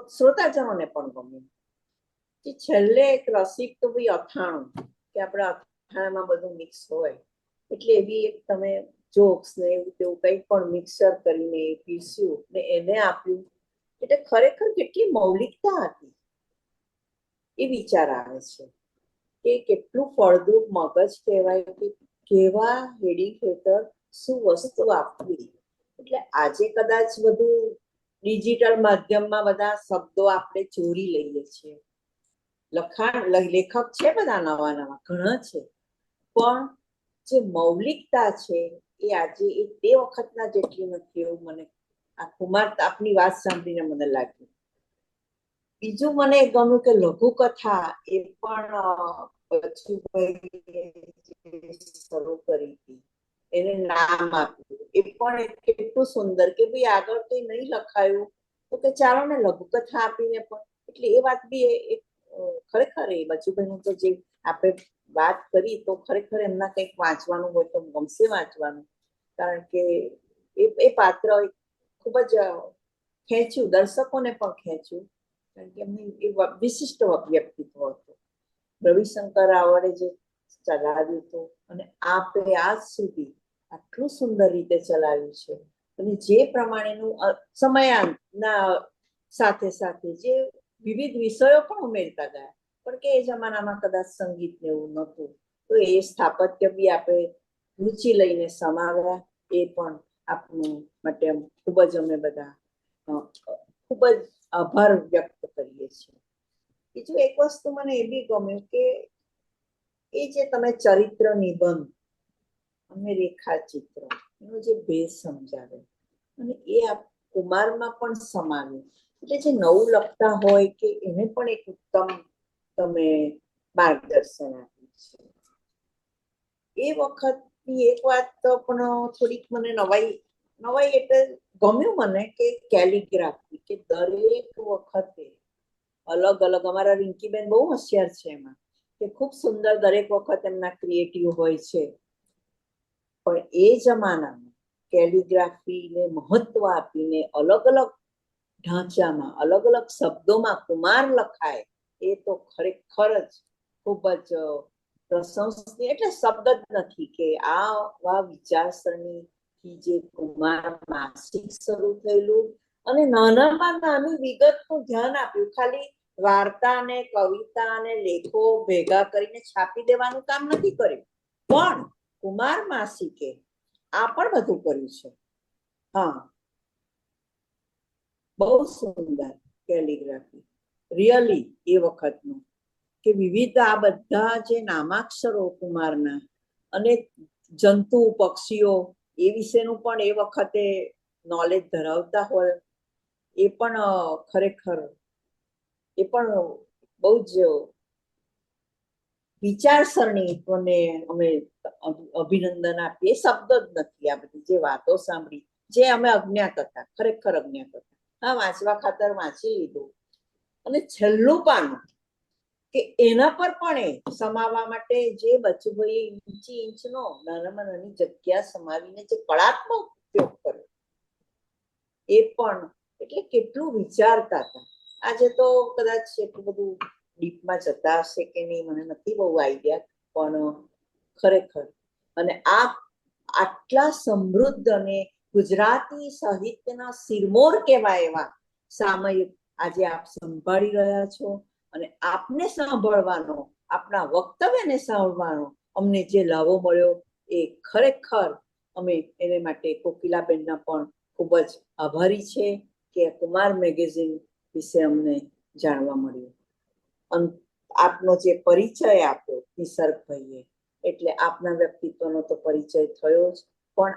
Speaker 6: શ્રોતાજનોને પણ ગમ્યું. કે છેલ્લે એક રસિક તો ભાઈ અથાણું, કે આપણે અથાણામાં બધું મિક્સ હોય, એટલે એવી એક તમે જોક્સ ને એવું તેવું કંઈક પણ મિક્સર કરીને પીસ્યું ને એને આપ્યું, એટલે ખરેખર કેટલી મૌલિકતા હતી એ વિચાર આવે છે. કે કેટલું ફળદ્રુપ મગજ કહેવાય, કે કેવા હેડી હેઠળ શું વસ્તુ આપવી. એટલે આજે કદાચ બધું ડિજિટલ માધ્યમમાં બધા શબ્દો આપણે ચોરી લઈએ છીએ. લેખક છે બધા નવા નવા ઘણા છે, પણ જે મૌલિકતા છે એ આજે એ તે વખતના જેટલી નથી, એવું મને આ કુમાર આપની વાત સાંભળીને મને લાગ્યું. બીજું મને ગમ્યું કે લઘુકથા એ પણ શરૂ કરી હતી, એને નામ આપ્યું. એ પણ કેટલું સુંદર કે ભાઈ આગળ કઈ નહીં લખાયું તો કે ચાલો ને લઘુકથા આપીને પણ. એટલે એ વાત બી ખરેખર એ બચુભાઈનું તો જે આપણે વાત કરી, તો ખરેખર એમના કંઈક વાંચવાનું હોય તો ગમશે વાંચવાનું, કારણ કે એ પાત્ર ખૂબ જ ખેંચ્યું, દર્શકોને પણ ખેંચ્યું, કારણ કે એમની એ વિશિષ્ટ વ્યક્તિત્વ હતું. રવિશંકર રાવળે જે ચલાવ્યું હતું અને આપણે આજ સુધી આટલું સુંદર રીતે ચલાવ્યું છે, અને જે પ્રમાણેનું સમયાના સાથે સાથે જે વિવિધ વિષયો પણ ઉમેરતા ગયા, પણ કે એ જમાનામાં કદાચ સંગીત ને એવું નહોતું, તો એ સ્થાપત્ય બી આપણે રુચિ લઈને સમાવ્યા. એ પણ આપનું માટે ખૂબ જ અમે બધા ખૂબ જ આભાર વ્યક્ત કરીએ છીએ. બીજું એક વસ્તુ મને એ બી ગમ્યું કે એ જે તમે ચરિત્ર નિબંધ અને રેખાચિત્ર એનો જે ભેદ સમજાવે, અને એ કુમારમાં પણ સમાવ્યું. એટલે જે નવું લખતા હોય કે એને પણ એક ઉત્તમ તમે માર્ગદર્શન આપ્યું છે. એ વખતની એક વાત તો પણ થોડીક મને નવાઈ એટલે ગમ્યું મને કે કેલિગ્રાફી, કે દરેક વખતે અલગ અલગ, અમારા રિંકીબેન બહુ હોશિયાર છે એમાં, કે ખૂબ સુંદર દરેક વખત એમના ક્રિએટિવ હોય છે. પણ એ જમાનામાં કેલિગ્રાફીને મહત્વ આપીને અલગ અલગ ઢાંચામાં અલગ અલગ શબ્દોમાં કુમાર લખાય, એ તો ખરેખર જ ખૂબ જ પ્રશંસનીય. એટલે શબ્દ જ નથી કે આ વિચારસરણીથી જે કુમાર માસિક શરૂ થયેલું, અને નાનામાં નાની વિગતનું ધ્યાન આપ્યું. ખાલી વાર્તા ને કવિતા અને લેખો ભેગા કરીને છાપી દેવાનું કામ નથી કર્યું, પણ કુમાર માસિકે આ પણ બધું કર્યું છે. હા, બહુ સુંદર કેલિગ્રાફી રિયલી એ વખતનું, કે વિવિધ આ બધા જે નામાક્ષરો કુમારના અને જંતુ પક્ષીઓ એ વિશેનું પણ એ વખતે નોલેજ ધરાવતા હોય, એ પણ ખરેખર એ પણ બહુ જ વિચારસરણીને અમે અભિનંદન આપીએ. શબ્દ જ નથી આ બધી જે વાતો સાંભળી, જે અમે અજ્ઞાત હતા, ખરેખર અજ્ઞાત હતા. હા, વાંચવા ખાતર વાંચી લીધું, અને છેલ્લું પાનું કે એના પર પણ એ સમાવવા માટે જે બચુભાઈ ઇંચી ઇંચનો નાનામાં નાની જગ્યા સમાવીને જે કળાત્મક ઉપયોગ કર્યો, એ પણ એટલે કેટલું વિચારતા હતા. આજે તો કદાચ એટલું બધું ડીપમાં જતા હશે કે નહીં, મને નથી બહુ આઈડિયા, પણ ખરેખર અને આ આટલા સમૃદ્ધ અને ગુજરાતી સાહિત્યના સિરમોર કહેવાય એવા સામયિક આજે આપ સંભાળી રહ્યા છો, અને આપને સાંભળવાનો, આપણા વક્તવ્યને સાંભળવાનો અમને જે લાવો મળ્યો એ ખરેખર અમે એને માટે કોકિલાબેનના પણ ખૂબ જ આભારી છે કે કુમાર મેગેઝિન વિશે અમને જાણવા મળ્યું. આપનો જે પરિચય આપ્યો નિસર્ગભાઈએ, એટલે આપના વ્યક્તિત્વનો તો પરિચય થયો જ, પણ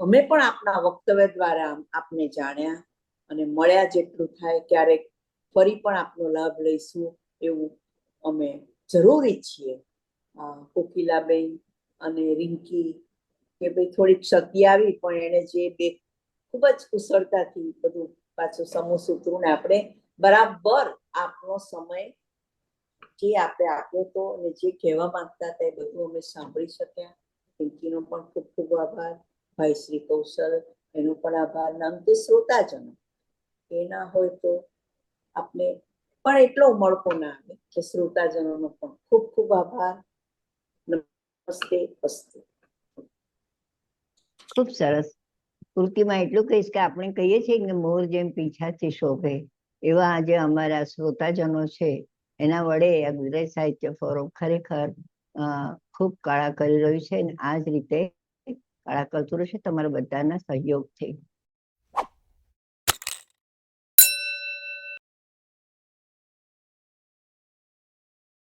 Speaker 6: અમે પણ આપના વક્તવ્ય દ્વારા આપને જાણ્યા અને મળ્યા. જેટલું થાય ક્યારેક ફરી પણ આપનો લાભ લઈશું એવું અમે જરૂરી છીએ. કોકિલાબેન અને રિંકી કે ભાઈ થોડીક ક્ષતિ આવી, પણ એને જે બે ખૂબ જ કુશળતાથી બધું પાછું સમૂહ સૂત્રું ને આપણે બરાબર આપનો સમય જે આપણે આપ્યો હતો અને જે કહેવા માંગતા હતા એ બધું અમે સાંભળી શક્યા. રિંકીનો પણ ખૂબ ખૂબ આભાર, ભાઈ શ્રી કૌશલ એનો પણ આભાર, નામ તે શ્રોતાજનો એ ના હોય તો આપણે પણ એટલો મળકો ના આવે કે શ્રોતાજનોનો પણ ખૂબ ખૂબ આભાર. નમસ્તે, અસ્તુ.
Speaker 1: ખૂબ સરસ. પૂર્તિમાં એટલું કહીશ કે આપણે કહીએ છીએ કે મોર જેમ પીછાથી શોભે, એવા આજે અમારા શ્રોતાજનો છે, એના વડે આ ગુજરાતી સાહિત્ય ફોરમ ખરેખર ખૂબ કળા કરી રહ્યું છે, અને આ જ રીતે કળા કરતું રહેશે તમારા બધાના સહયોગથી.